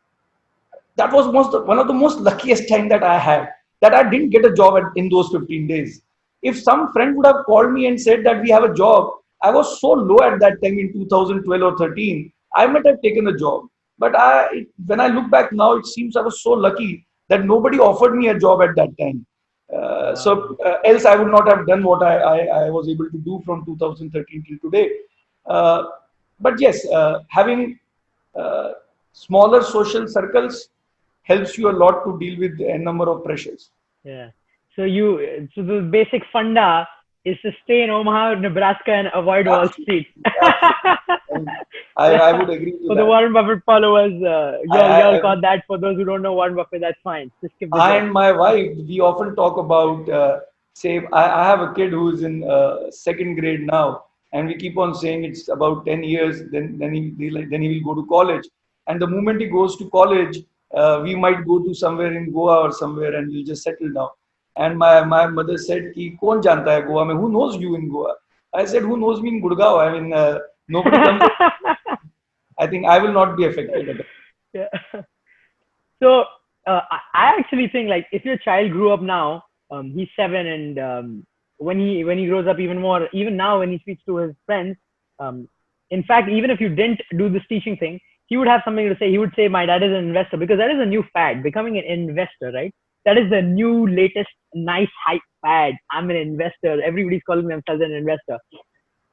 that was one of the most luckiest time that I had, that I didn't get a job in those 15 days. If some friend would have called me and said that we have a job, I was so low at that time in 2012 or 13, I might have taken a job. But when I look back now, it seems I was so lucky that nobody offered me a job at that time. So else I would not have done what I was able to do from 2013 till today. Uh, but yes, having uh, smaller social circles helps you a lot to deal with a number of pressures. Yeah. So the basic funda is to stay in Omaha, Nebraska, and avoid Wall Street. Absolutely, absolutely. And I would agree to For the that. Warren Buffett followers, I, y'all I, caught that. For those who don't know Warren Buffett, that's fine. Just skip the I joke. and my wife, we often talk about, say, I have a kid who is in second grade now, and we keep on saying it's about 10 years, then he will go to college. And the moment he goes to college, we might go to somewhere in Goa or somewhere, and we'll just settle down. And my mother said, Ki, "Kaun janta hai Goa mein? Who knows you in Goa?" I said, "Who knows me in Gurgaon? I mean, nobody comes. I think I will not be affected at all." Yeah. So I actually think like if your child grew up now, he's 7, and when he grows up even more, even now when he speaks to his friends, um, in fact, even if you didn't do this teaching thing, he would have something to say. He would say, "My dad is an investor," because that is a new fad, becoming an investor, right? That is the new latest nice hype fad. I'm an investor. Everybody's calling themselves an investor.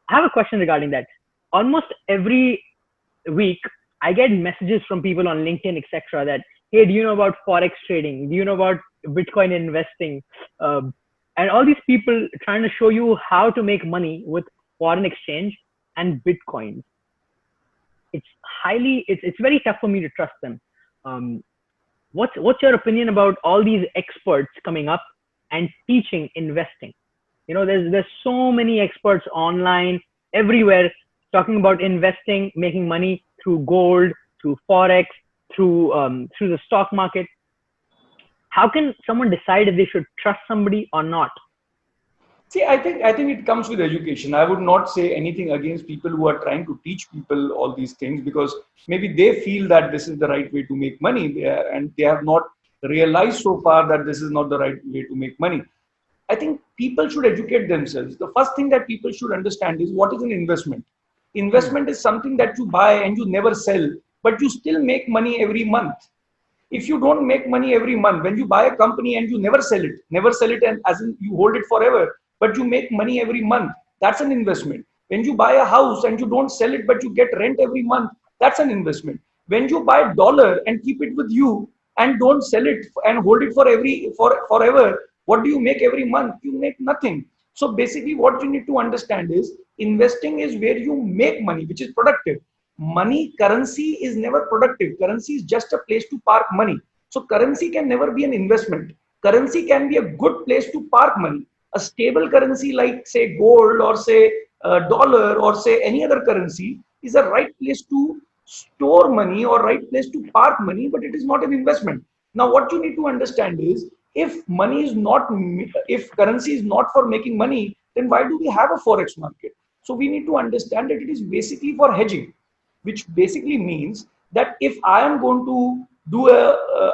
I have a question regarding that. Almost every week, I get messages from people on LinkedIn, etc. That, hey, do you know about forex trading? Do you know about Bitcoin investing? And all these people trying to show you how to make money with foreign exchange and Bitcoin. It's very tough for me to trust them. Um, what's your opinion about all these experts coming up and teaching investing? There's so many experts online everywhere talking about investing, making money through gold, through forex, through the stock market. How can someone decide if they should trust somebody or not? See, I think it comes with education. I would not say anything against people who are trying to teach people all these things, because maybe they feel that this is the right way to make money, and they have not realized so far that this is not the right way to make money. I think people should educate themselves. The first thing that people should understand is what is an investment. Hmm. Investment is something that you buy and you never sell, but you still make money every month. If you don't make money every month, when you buy a company and you never sell it, and as in you hold it forever, but you make money every month, that's an investment. When you buy a house and you don't sell it, but you get rent every month, that's an investment. When you buy a dollar and keep it with you and don't sell it and hold it for forever, what do you make every month? You make nothing. So basically what you need to understand is investing is where you make money, which is productive. Money, currency is never productive. Currency is just a place to park money. So currency can never be an investment. Currency can be a good place to park money. A stable currency like say gold or say dollar or say any other currency is a right place to store money or right place to park money, but it is not an investment. Now what you need to understand is, if money is not, if currency is not for making money, then why do we have a forex market? So we need to understand that it is basically for hedging, which basically means that if I am going to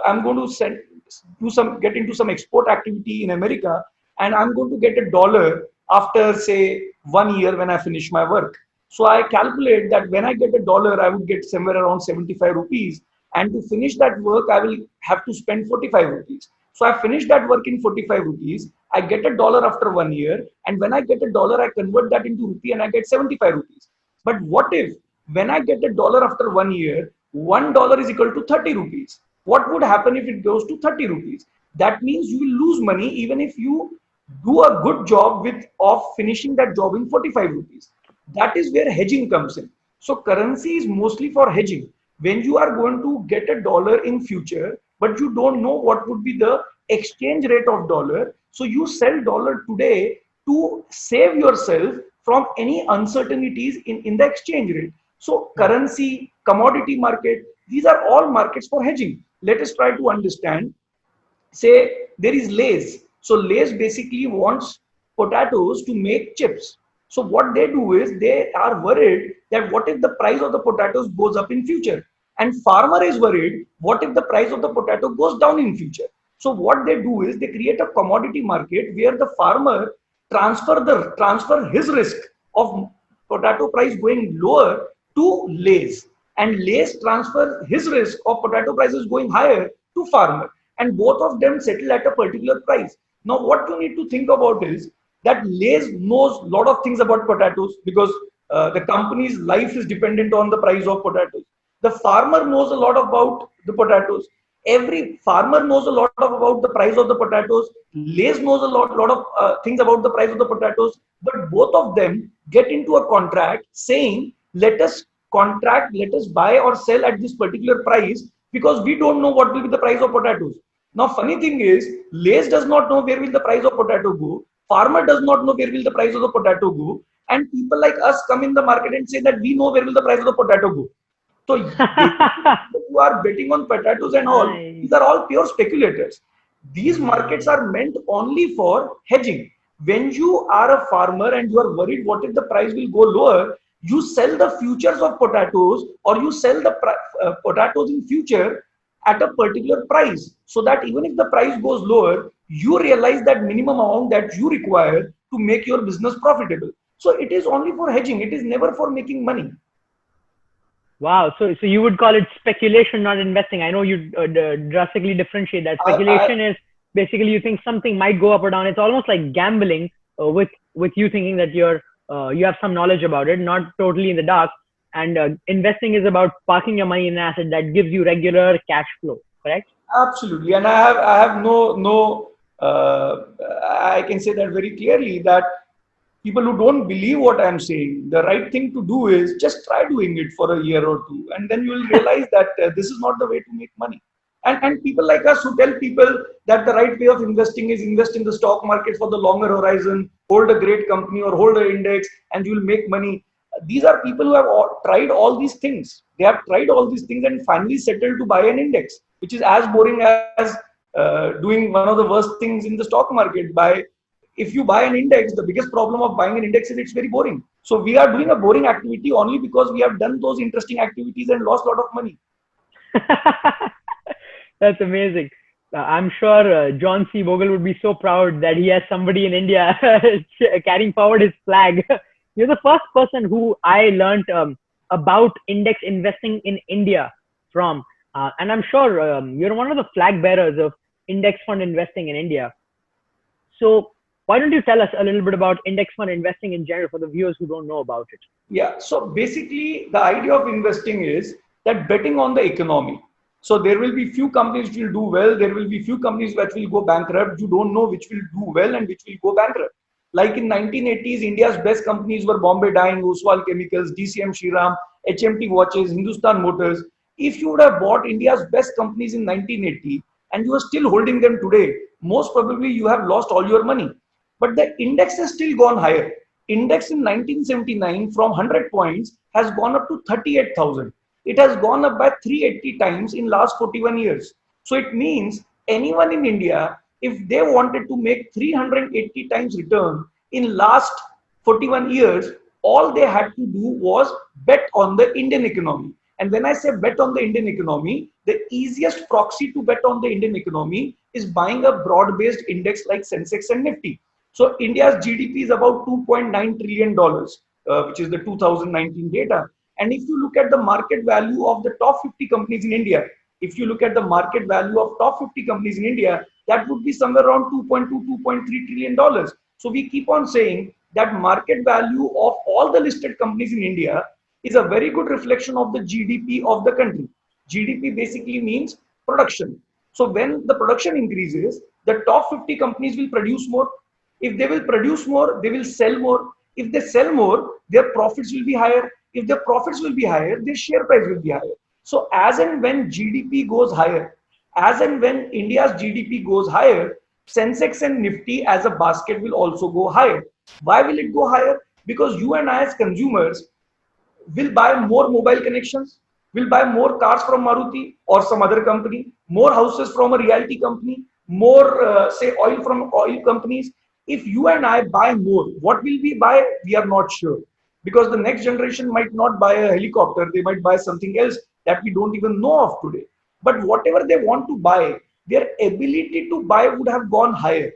I'm going to get into some export activity in America, and I'm going to get a dollar after say 1 year when I finish my work. So I calculate that when I get a dollar, I would get somewhere around 75 rupees. And to finish that work, I will have to spend 45 rupees. So I finish that work in 45 rupees. I get a dollar after 1 year. And when I get a dollar, I convert that into rupee and I get 75 rupees. But what if when I get a dollar after 1 year, $1 is equal to 30 rupees? What would happen if it goes to 30 rupees? That means you will lose money even if you do a good job of finishing that job in 45 rupees. That is where hedging comes in. So currency is mostly for hedging. When you are going to get a dollar in future, but you don't know what would be the exchange rate of dollar, so you sell dollar today to save yourself from any uncertainties in the exchange rate. So Hmm. currency, commodity market, these are all markets for hedging. Let us try to understand. Say there is Lay's. So Lay's basically wants potatoes to make chips. So what they do is they are worried that what if the price of the potatoes goes up in future, and farmer is worried what if the price of the potato goes down in future. So what they do is they create a commodity market where the farmer transfer his risk of potato price going lower to Lay's, and Lay's transfer his risk of potato prices going higher to farmer, and both of them settle at a particular price. Now what you need to think about is that Lay's knows a lot of things about potatoes, because the company's life is dependent on the price of potatoes. The farmer knows a lot about the potatoes. Every farmer knows a lot about the price of the potatoes. Lays knows a lot of things about the price of the potatoes. But both of them get into a contract saying, let us contract, let us buy or sell at this particular price because we don't know what will be the price of potatoes. Now, funny thing is, Lays does not know where will the price of potato go. Farmer does not know where will the price of the potato go. And people like us come in the market and say that we know where will the price of the potato go. So basically, people who are betting on potatoes and all, Nice. these are all pure speculators. These markets Hmm. are meant only for hedging. When you are a farmer and you are worried what if the price will go lower, you sell the futures of potatoes or you sell the potatoes in future at a particular price so that even if the price goes lower, you realize that minimum amount that you require to make your business profitable. So it is only for hedging. It is never for making money. Wow. So you would call it speculation, not investing. I know you drastically differentiate that. I, Speculation is basically you think something might go up or down. It's almost like gambling with you thinking that you have some knowledge about it, not totally in the dark. And investing is about parking your money in an asset that gives you regular cash flow. Correct? Absolutely, and I have no I can say that very clearly that people who don't believe what I'm saying, the right thing to do is just try doing it for a year or two, and then you will realize that this is not the way to make money. And people like us who tell people that the right way of investing is invest in the stock market for the longer horizon, hold a great company or hold an index, and you will make money. These are people who have tried all these things. They have tried all these things and finally settled to buy an index, which is as boring as doing one of the worst things in the stock market. By if you buy an index, the biggest problem of buying an index is it's very boring. So we are doing a boring activity only because we have done those interesting activities and lost a lot of money. That's amazing. I'm sure John C. Bogle would be so proud that he has somebody in India carrying forward his flag. You're the first person who I learned about index investing in India from. And I'm sure you're one of the flag bearers of index fund investing in India. So, why don't you tell us a little bit about index fund investing in general for the viewers who don't know about it? Yeah. So basically, the idea of investing is that betting on the economy. So there will be few companies which will do well. There will be few companies which will go bankrupt. You don't know which will do well and which will go bankrupt. Like in 1980s, India's best companies were Bombay Dyeing, Oswal Chemicals, DCM Shriram, HMT Watches, Hindustan Motors. If you would have bought India's best companies in 1980 and you are still holding them today, most probably you have lost all your money. But the index has still gone higher. Index in 1979 from 100 points has gone up to 38,000. It has gone up by 380 times in last 41 years. So it means anyone in India, if they wanted to make 380 times return in last 41 years, all they had to do was bet on the Indian economy. And when I say bet on the Indian economy, the easiest proxy to bet on the Indian economy is buying a broad-based index like Sensex and Nifty. So India's GDP is about $2.9 trillion, which is the 2019 data. And if you look at the market value of the top 50 companies in India, if you look at the market value of top 50 companies in India, that would be somewhere around 2.2, $2.3 trillion dollars. So we keep on saying that market value of all the listed companies in India is a very good reflection of the GDP of the country. GDP basically means production. So when the production increases, the top 50 companies will produce more. If they will produce more, they will sell more. If they sell more, their profits will be higher. If their profits will be higher, their share price will be higher. So as and when GDP goes higher, as and when India's GDP goes higher, Sensex and Nifty as a basket will also go higher. Why will it go higher? Because you and I as consumers will buy more mobile connections, will buy more cars from Maruti or some other company, more houses from a realty company, more, say, oil from oil companies. If you and I buy more, what will we buy? We are not sure. Because the next generation might not buy a helicopter, they might buy something else that we don't even know of today. But whatever they want to buy, their ability to buy would have gone higher,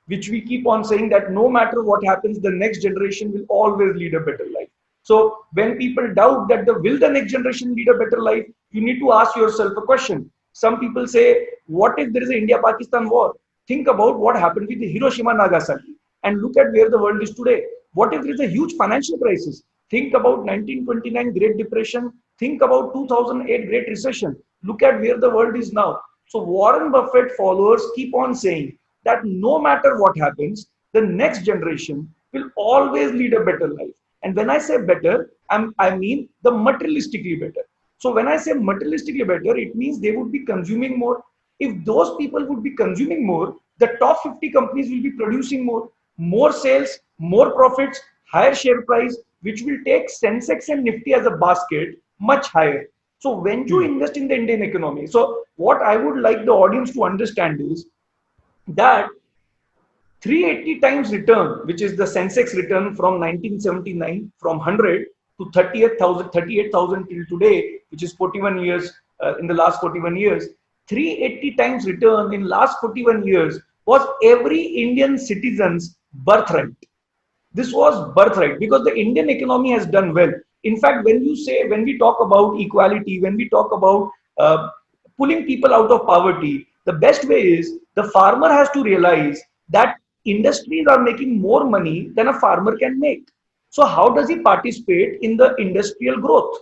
which we keep on saying that no matter what happens, the next generation will always lead a better life. So when people doubt that will the next generation lead a better life, you need to ask yourself a question. Some people say, what if there is an India-Pakistan war? Think about what happened with the Hiroshima Nagasaki and look at where the world is today. What if there is a huge financial crisis? Think about 1929 Great Depression. Think about 2008 Great Recession. Look at where the world is now. So Warren Buffett followers keep on saying that no matter what happens, the next generation will always lead a better life. And when I say better, I mean the materialistically better. So when I say materialistically better, it means they would be consuming more. If those people would be consuming more, the top 50 companies will be producing more sales, more profits, higher share price, which will take Sensex and Nifty as a basket much higher. So when you invest in the Indian economy, so what I would like the audience to understand is that 380 times return, which is the Sensex return from 1979, from 100 to 38,000 till today, which is 41 years, in the last 41 years, 380 times return in last 41 years was every Indian citizen's birthright. This was birthright because the Indian economy has done well. In fact, when we talk about equality, when we talk about pulling people out of poverty, the best way is the farmer has to realize that industries are making more money than a farmer can make. So how does he participate in the industrial growth?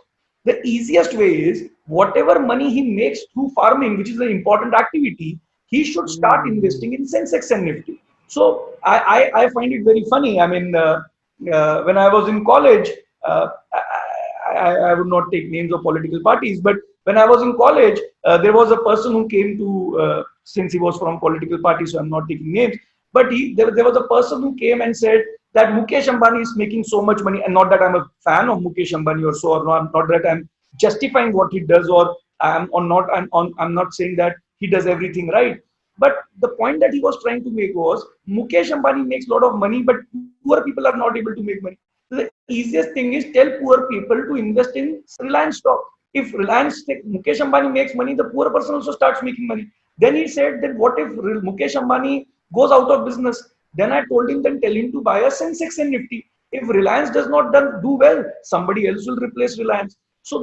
The easiest way is whatever money he makes through farming, which is an important activity, he should start investing in Sensex and Nifty. So I find it very funny. I mean, when I was in college, I would not take names of political parties, but when I was in college, there was a person who came to, since he was from political parties, so I'm not taking names, but there was a person who came and said that Mukesh Ambani is making so much money, and not that I'm a fan of Mukesh Ambani or so, or not that I'm justifying what he does, or I'm not saying that he does everything right. But the point that he was trying to make was Mukesh Ambani makes a lot of money, but poor people are not able to make money. So the easiest thing is tell poor people to invest in Reliance stock. If Mukesh Ambani makes money, the poor person also starts making money. Then he said that what if Mukesh Ambani goes out of business? Then I told him, then tell him to buy a Sensex and Nifty. If Reliance does not do well, somebody else will replace Reliance. So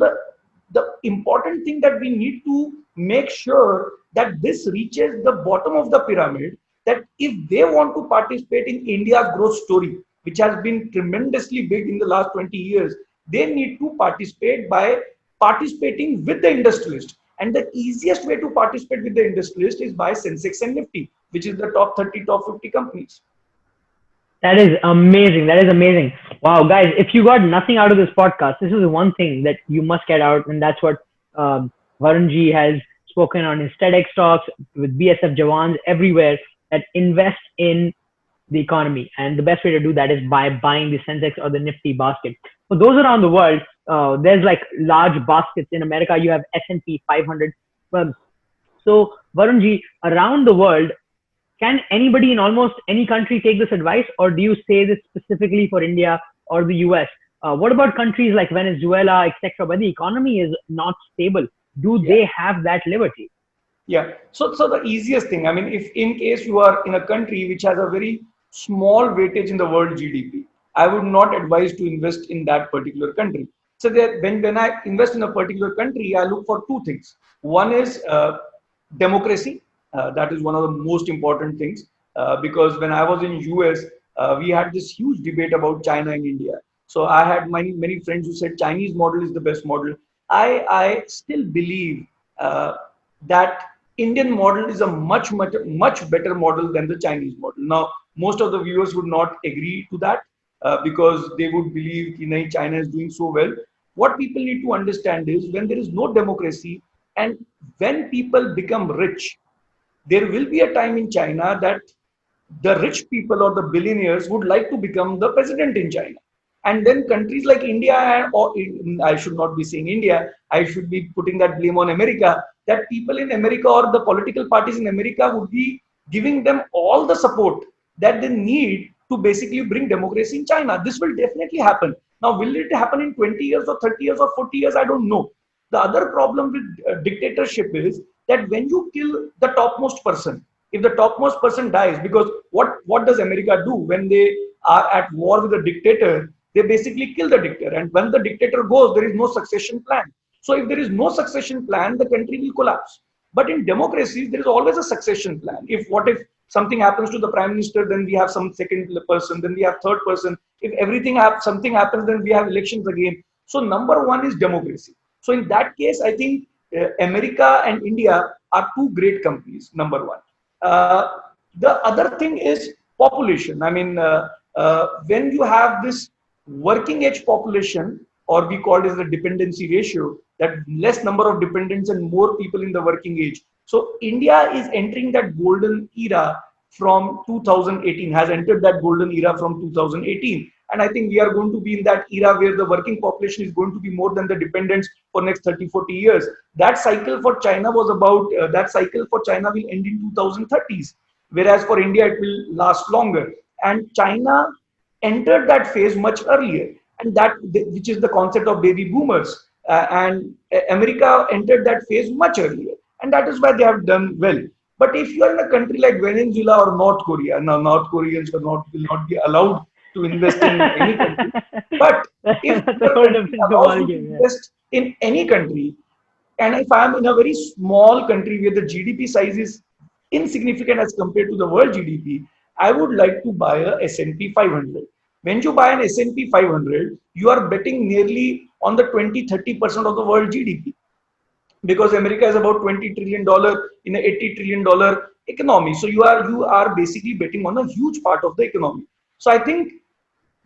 the important thing that we need to make sure that this reaches the bottom of the pyramid, that if they want to participate in India's growth story, which has been tremendously big in the last 20 years, they need to participate by participating with the industrialist. And the easiest way to participate with the industrialist is by Sensex and Nifty, which is the top 30, top 50 companies. That is amazing. That is amazing. Wow, guys, if you got nothing out of this podcast, this is one thing that you must get out, and that's what Varunji has spoken on his TEDx talks with BSF Jawans everywhere, that invest in the economy. And the best way to do that is by buying the Sensex or the Nifty basket. For those around the world, there's like large baskets. In America, you have S&P 500 firms. So, Varunji, around the world, can anybody in almost any country take this advice, or do you say this specifically for India or the US? What about countries like Venezuela, etc., where the economy is not stable? Do they have that liberty? Yeah. So the easiest thing, I mean, if in case you are in a country which has a very small weightage in the world GDP, I would not advise to invest in that particular country. So that when I invest in a particular country, I look for two things. One is democracy. That is one of the most important things, because when I was in US, we had this huge debate about China and India. So I had many friends who said Chinese model is the best model. I still believe that Indian model is a much better model than the Chinese model. Now, most of the viewers would not agree to that, because they would believe that China is doing so well. What people need to understand is when there is no democracy and when people become rich, there will be a time in China that the rich people or the billionaires would like to become the president in China. And then countries like India, or I should not be saying India, I should be putting that blame on America, that people in America or the political parties in America would be giving them all the support that they need to basically bring democracy in China. This will definitely happen. Now, will it happen in 20 years or 30 years or 40 years? I don't know. The other problem with dictatorship is that when you kill the topmost person, if the topmost person dies, because what does America do when they are at war with a dictator? They basically kill the dictator, and when the dictator goes, there is no succession plan. So if there is no succession plan, the country will collapse. But in democracies, there is always a succession plan. If something happens to the prime minister, then we have some second person, then we have third person. If something happens, then we have elections again. So number one is democracy. So in that case, I think America and India are two great companies, number one. The other thing is population. I mean, when you have this working age population, or we call it the dependency ratio, that less number of dependents and more people in the working age. So India is entering that golden era from 2018, has entered that golden era from 2018. And I think we are going to be in that era where the working population is going to be more than the dependents for next 30, 40 years. That cycle for China was about, that cycle for China will end in 2030s, whereas for India it will last longer. And China entered that phase much earlier, and that which is the concept of baby boomers. And America entered that phase much earlier, and that is why they have done well. But if you are in a country like Venezuela or North Korea, now North Koreans will not be allowed to invest in any country. But if That's a your whole country different allows ball you to game. invest in any country, and if I'm in a very small country where the GDP size is insignificant as compared to the world GDP, I would like to buy a S&P 500. When you buy an S&P 500, you are betting nearly on the 20-30% of the world GDP, because America is about $20 trillion in an $80 trillion economy. So you are basically betting on a huge part of the economy. So I think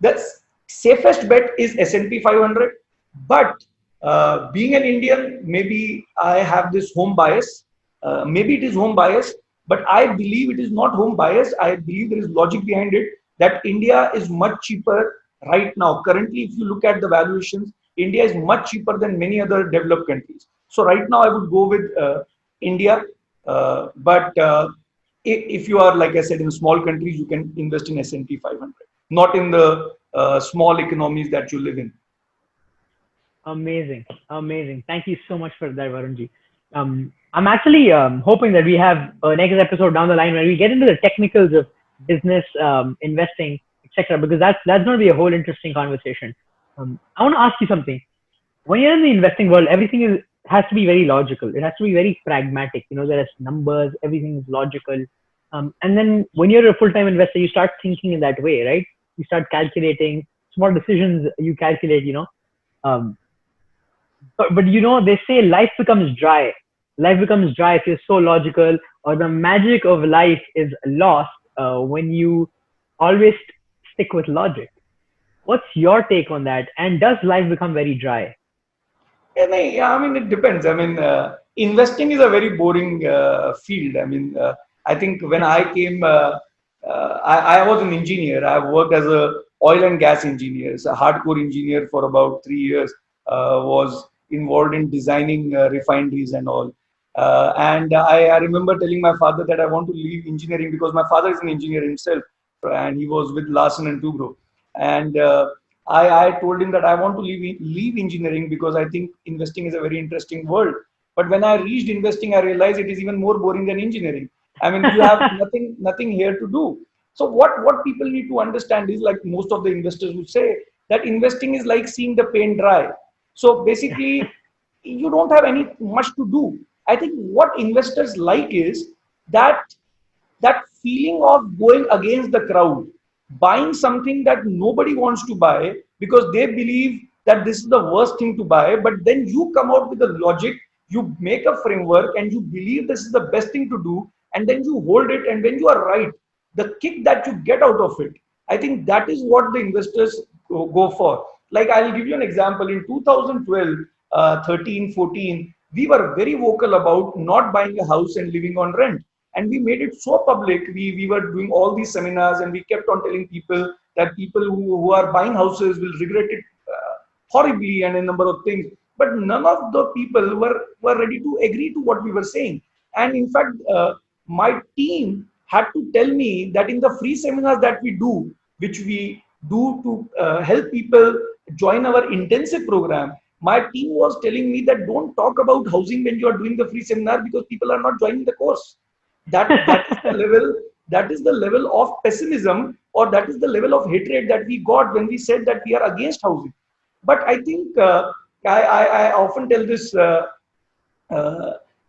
the safest bet is S&P 500. But being an Indian, maybe I have this home bias. Maybe it is home bias, but I believe it is not home bias. I believe there is logic behind it, that India is much cheaper right now. Currently, if you look at the valuations, India is much cheaper than many other developed countries. So right now, I would go with India. But if you are, like I said, in small countries, you can invest in S&P 500, not in the small economies that you live in. Amazing, amazing. Thank you so much for that, Varunji. I'm actually hoping that we have a next episode down the line where we get into the technicals of business, investing, etc. Because that's going to be a whole interesting conversation. I want to ask you something. When you're in the investing world, everything has to be very logical. It has to be very pragmatic. You know, there is numbers, everything is logical. And then when you're a full-time investor, you start thinking in that way, right? You start calculating small decisions. You calculate, um, but you know, they say life becomes dry. Life becomes dry if you're so logical, or the magic of life is lost when you always stick with logic. What's your take on that? And does life become very dry? Yeah, I mean, it depends. I mean, investing is a very boring field. I mean, I think when I came, I was an engineer. I worked as a oil and gas engineer, so a hardcore engineer for about 3 years. Was involved in designing refineries and all. And I remember telling my father that I want to leave engineering, because my father is an engineer himself, and he was with Larsen and Toubro. And I told him that I want to leave engineering because I think investing is a very interesting world. But when I reached investing, I realized it is even more boring than engineering. I mean, you have nothing here to do. So what people need to understand is, like most of the investors would say, that investing is like seeing the paint dry. So basically, you don't have any much to do. I think what investors like is that that feeling of going against the crowd, buying something that nobody wants to buy because they believe that this is the worst thing to buy, but then you come out with the logic, you make a framework, and you believe this is the best thing to do, and then you hold it, and when you are right, the kick that you get out of it, I think that is what the investors go for. Like, I'll give you an example. In 2012, 13, 14, we were very vocal about not buying a house and living on rent, and we made it so public. We were doing all these seminars, and we kept on telling people that people who are buying houses will regret it horribly, and a number of things. But none of the people were ready to agree to what we were saying. And in fact, my team had to tell me that in the free seminars that we do, which we do to help people join our intensive program, my team was telling me that don't talk about housing when you are doing the free seminar, because people are not joining the course. That is the level of pessimism, or that is the level of hatred that we got when we said that we are against housing. But I think I often tell this uh,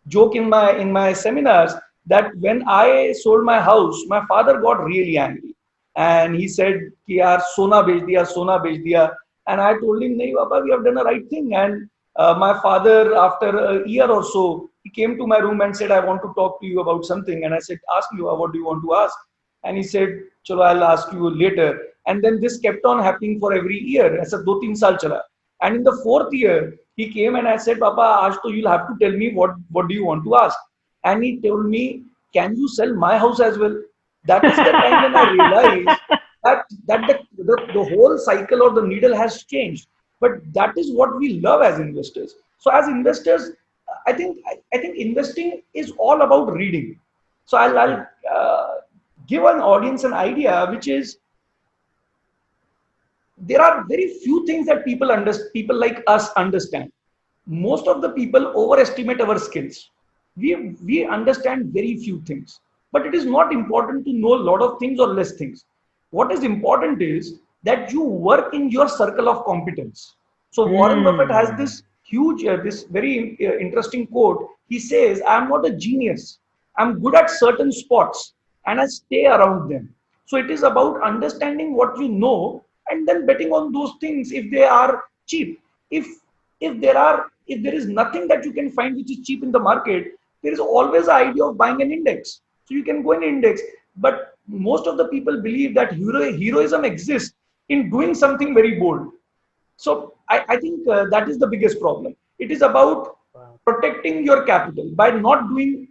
joke in my seminars, that when I sold my house, my father got really angry, and he said, "Ki yaar, sona bech diya." And I told him, "Nahi, Baba, we have done the right thing." And my father, after a year or so, he came to my room and said, I want to talk to you about something. And I said, ask me, what do you want to ask? And he said, chalo, I'll ask you later. And then this kept on happening for every year. I said, 2-3 saal chala. And in the fourth year, he came and I said, Papa, aaj to you'll have to tell me what do you want to ask? And he told me, can you sell my house as well? That is the time when I realized that the whole cycle or the needle has changed. But that is what we love as investors. So as investors, I think investing is all about reading. So I'll give an audience an idea, which is there are very few things that people like us understand. Most of the people overestimate our skills. We understand very few things, but it is not important to know a lot of things or less things. What is important is that you work in your circle of competence. So Warren Buffett has Hmm. this huge, this very interesting quote. He says, "I'm not a genius. I'm good at certain spots, and I stay around them." So it is about understanding what you know and then betting on those things if they are cheap. If if there is nothing that you can find which is cheap in the market, there is always an idea of buying an index. So you can go in index, but most of the people believe that heroism exists in doing something very bold. So I think that is the biggest problem. It is about Wow. protecting your capital by not doing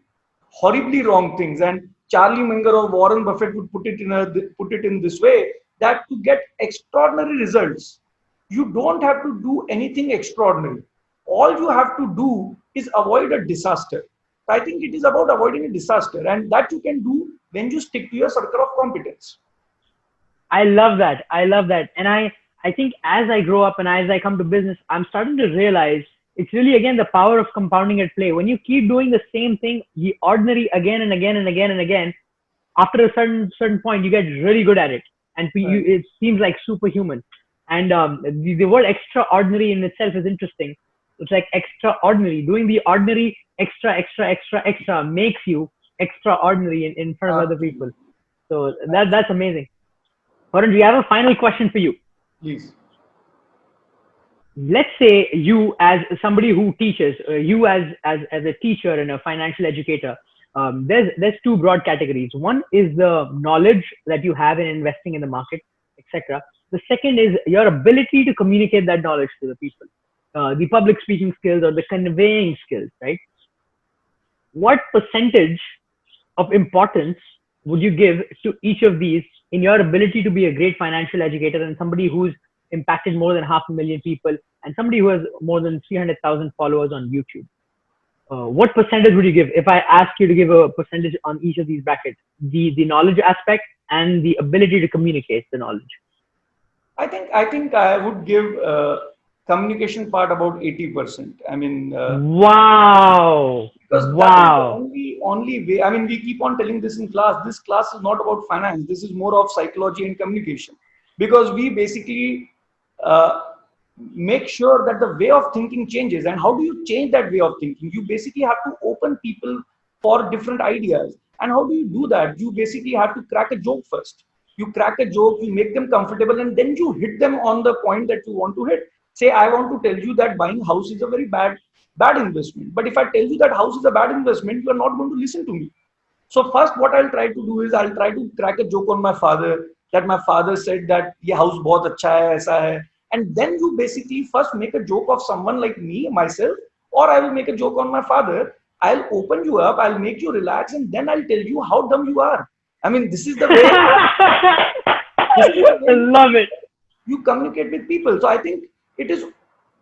horribly wrong things. And Charlie Munger or Warren Buffett would put it in this way, that to get extraordinary results, you don't have to do anything extraordinary. All you have to do is avoid a disaster. I think it is about avoiding a disaster, and that you can do when you stick to your circle of competence. I love that. I love that. And I think as I grow up and as I come to business, I'm starting to realize it's really, again, the power of compounding at play. When you keep doing the same thing, the ordinary again and again and again and again, after a certain point, you get really good at it. And Right. it seems like superhuman. And the word extraordinary in itself is interesting. It's like extraordinary. Doing the ordinary extra makes you extraordinary in front of other people. Absolutely. So that's amazing. Varun, we have a final question for you. Please. Let's say you, as somebody who teaches, you as a teacher and a financial educator, there's two broad categories. One is the knowledge that you have in investing in the market, etc. The second is your ability to communicate that knowledge to the people, the public speaking skills or the conveying skills, right? What percentage of importance would you give to each of these in your ability to be a great financial educator and somebody who's impacted more than 500,000 people and somebody who has more than 300,000 followers on YouTube? What percentage would you give if I ask you to give a percentage on each of these brackets? The knowledge aspect and the ability to communicate the knowledge. I think I would give communication part about 80%. I mean, Wow. because that is the Wow. only way. I mean, we keep on telling this in class. This class is not about finance. This is more of psychology and communication, because we basically uh, make sure that the way of thinking changes. And how do you change that way of thinking? You basically have to open people for different ideas. And how do you do that? You basically have to crack a joke first. You crack a joke, you make them comfortable, and then you hit them on the point that you want to hit. Say, I want to tell you that buying house is a very bad investment. But if I tell you that house is a bad investment, you are not going to listen to me. So first, what I'll try to do is I'll try to crack a joke on my father, that my father said that ये house बहुत अच्छा है, ऐसा है. And then you basically first make a joke of someone like me, myself, or I will make a joke on my father. I'll open you up, I'll make you relax, and then I'll tell you how dumb you are. I mean, this is the way. This is the way Love it. you communicate with people. So I think it is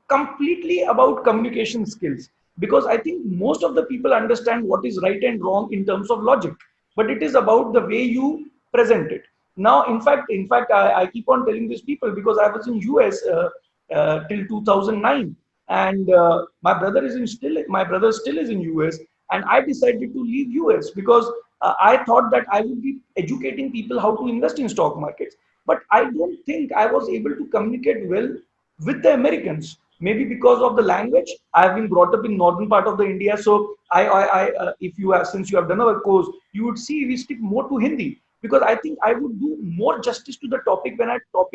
completely about communication skills, because I think most of the people understand what is right and wrong in terms of logic, but it is about the way you present it. Now, in fact, I keep on telling these people, because I was in US till 2009, and my brother still is in US, and I decided to leave US because I thought that I would be educating people how to invest in stock markets, but I don't think I was able to communicate well with the Americans. Maybe because of the language. I have been brought up in northern part of the India, so if you have, since you have done our course, you would see we stick more to Hindi, because I think I would do more justice to the topic when I talk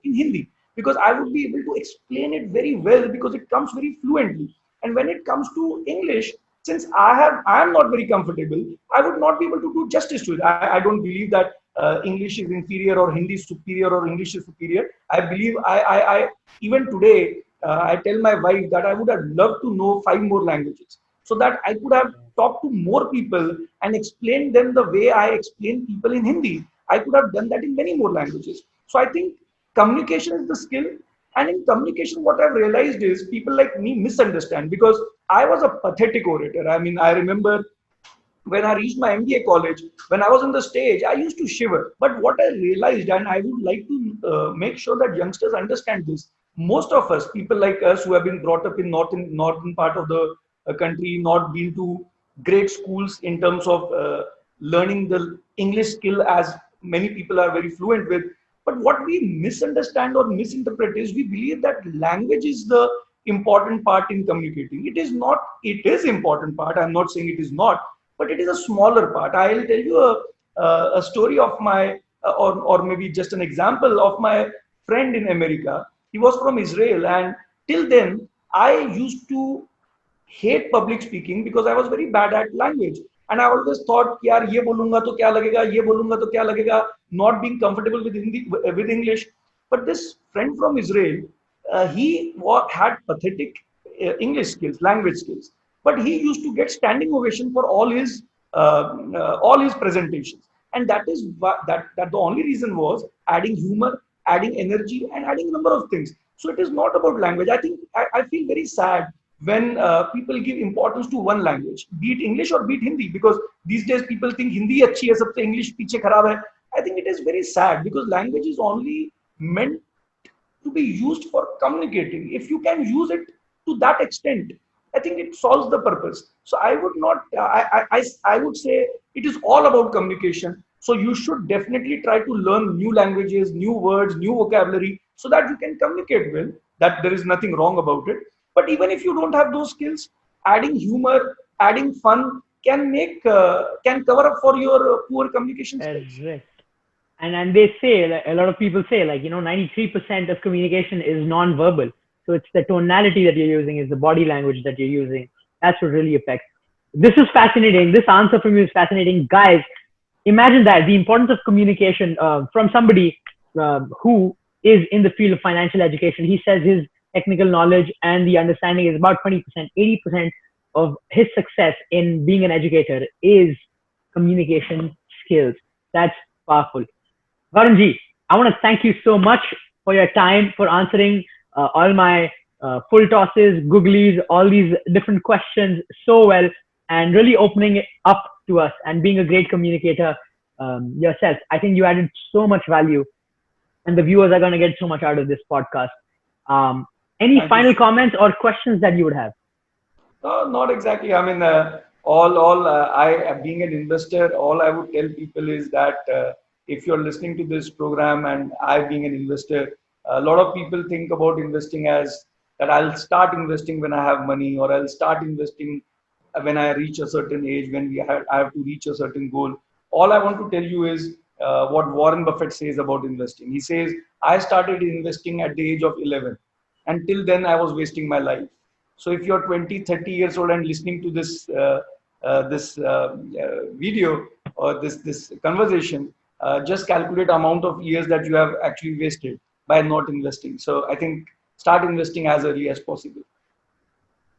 in Hindi, because I would be able to explain it very well because it comes very fluently. And when it comes to English, since I am not very comfortable, I would not be able to do justice to it. I don't believe that English is inferior or Hindi is superior or English is superior. I believe I even today I tell my wife that I would have loved to know 5 more languages so that I could have talked to more people and explained them the way I explain people in Hindi. I could have done that in many more languages. So I think communication is the skill. And in communication, what I've realized is people like me misunderstand because I was a pathetic orator. I mean, I remember when I reached my MBA college, when I was on the stage, I used to shiver. But what I realized, and I would like to make sure that youngsters understand this, most of us, people like us who have been brought up in northern part of the country, not been to great schools in terms of learning the English skill as many people are very fluent with. But what we misunderstand or misinterpret is we believe that language is the important part in communicating. It is not. It is important part. I'm not saying it is not, but it is a smaller part. I'll tell you a story of my, or maybe just an example of my friend in America. He was from Israel, and till then, I used to hate public speaking because I was very bad at language. And I always thought, yaar, ye bolunga to kya lagega, ye bolunga to kya lagega, not being comfortable with Hindi, with English. But this friend from Israel, had pathetic English skills, language skills, but he used to get standing ovation for all his presentations, and that the only reason was adding humor, adding energy, and adding a number of things. So it is not about language. I think I feel very sad when people give importance to one language, be it English or be it Hindi, because these days people think Hindi अच्छी है सबसे English पीछे खराब है. I think it is very sad because language is only meant to be used for communicating. If you can use it to that extent, I think it solves the purpose. So I would not, I would say it is all about communication. So you should definitely try to learn new languages, new words, new vocabulary, so that you can communicate well. That there is nothing wrong about it. But even if you don't have those skills, adding humor, adding fun can cover up for your poor communication skills. Correct. And they say, like, a lot of people say, like, 93% of communication is non-verbal. So it's the tonality that you're using, is the body language that you're using. That's what really affects. This is fascinating. This answer from you is fascinating. Guys, imagine that, the importance of communication from somebody who is in the field of financial education. He says his technical knowledge and the understanding is about 20%. 80% of his success in being an educator is communication skills. That's powerful. Varunji, I want to thank you so much for your time, for answering all my full tosses, googlies, all these different questions so well, and really opening it up to us and being a great communicator yourself. I think you added so much value, and the viewers are going to get so much out of this podcast. Any final comments or questions that you would have? No, not exactly. I mean, I being an investor, all I would tell people is that if you're listening to this program and I being an investor, a lot of people think about investing as that I'll start investing when I have money, or I'll start investing when I reach a certain age, when I have to reach a certain goal. All I want to tell you is what Warren Buffett says about investing. He says, I started investing at the age of 11. Until then, I was wasting my life. So if you're 20, 30 years old and listening to this video or this conversation, just calculate amount of years that you have actually wasted by not investing. So I think start investing as early as possible.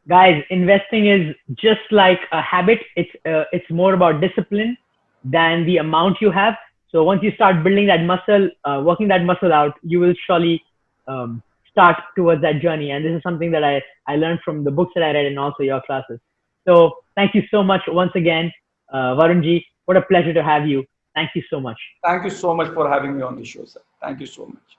Guys, investing is just like a habit. It's more about discipline than the amount you have. So once you start building that muscle, working that muscle out, you will surely start towards that journey. And this is something that I learned from the books that I read and also your classes. So thank you so much once again, Varunji. What a pleasure to have you. Thank you so much. Thank you so much for having me on the show, sir. Thank you so much.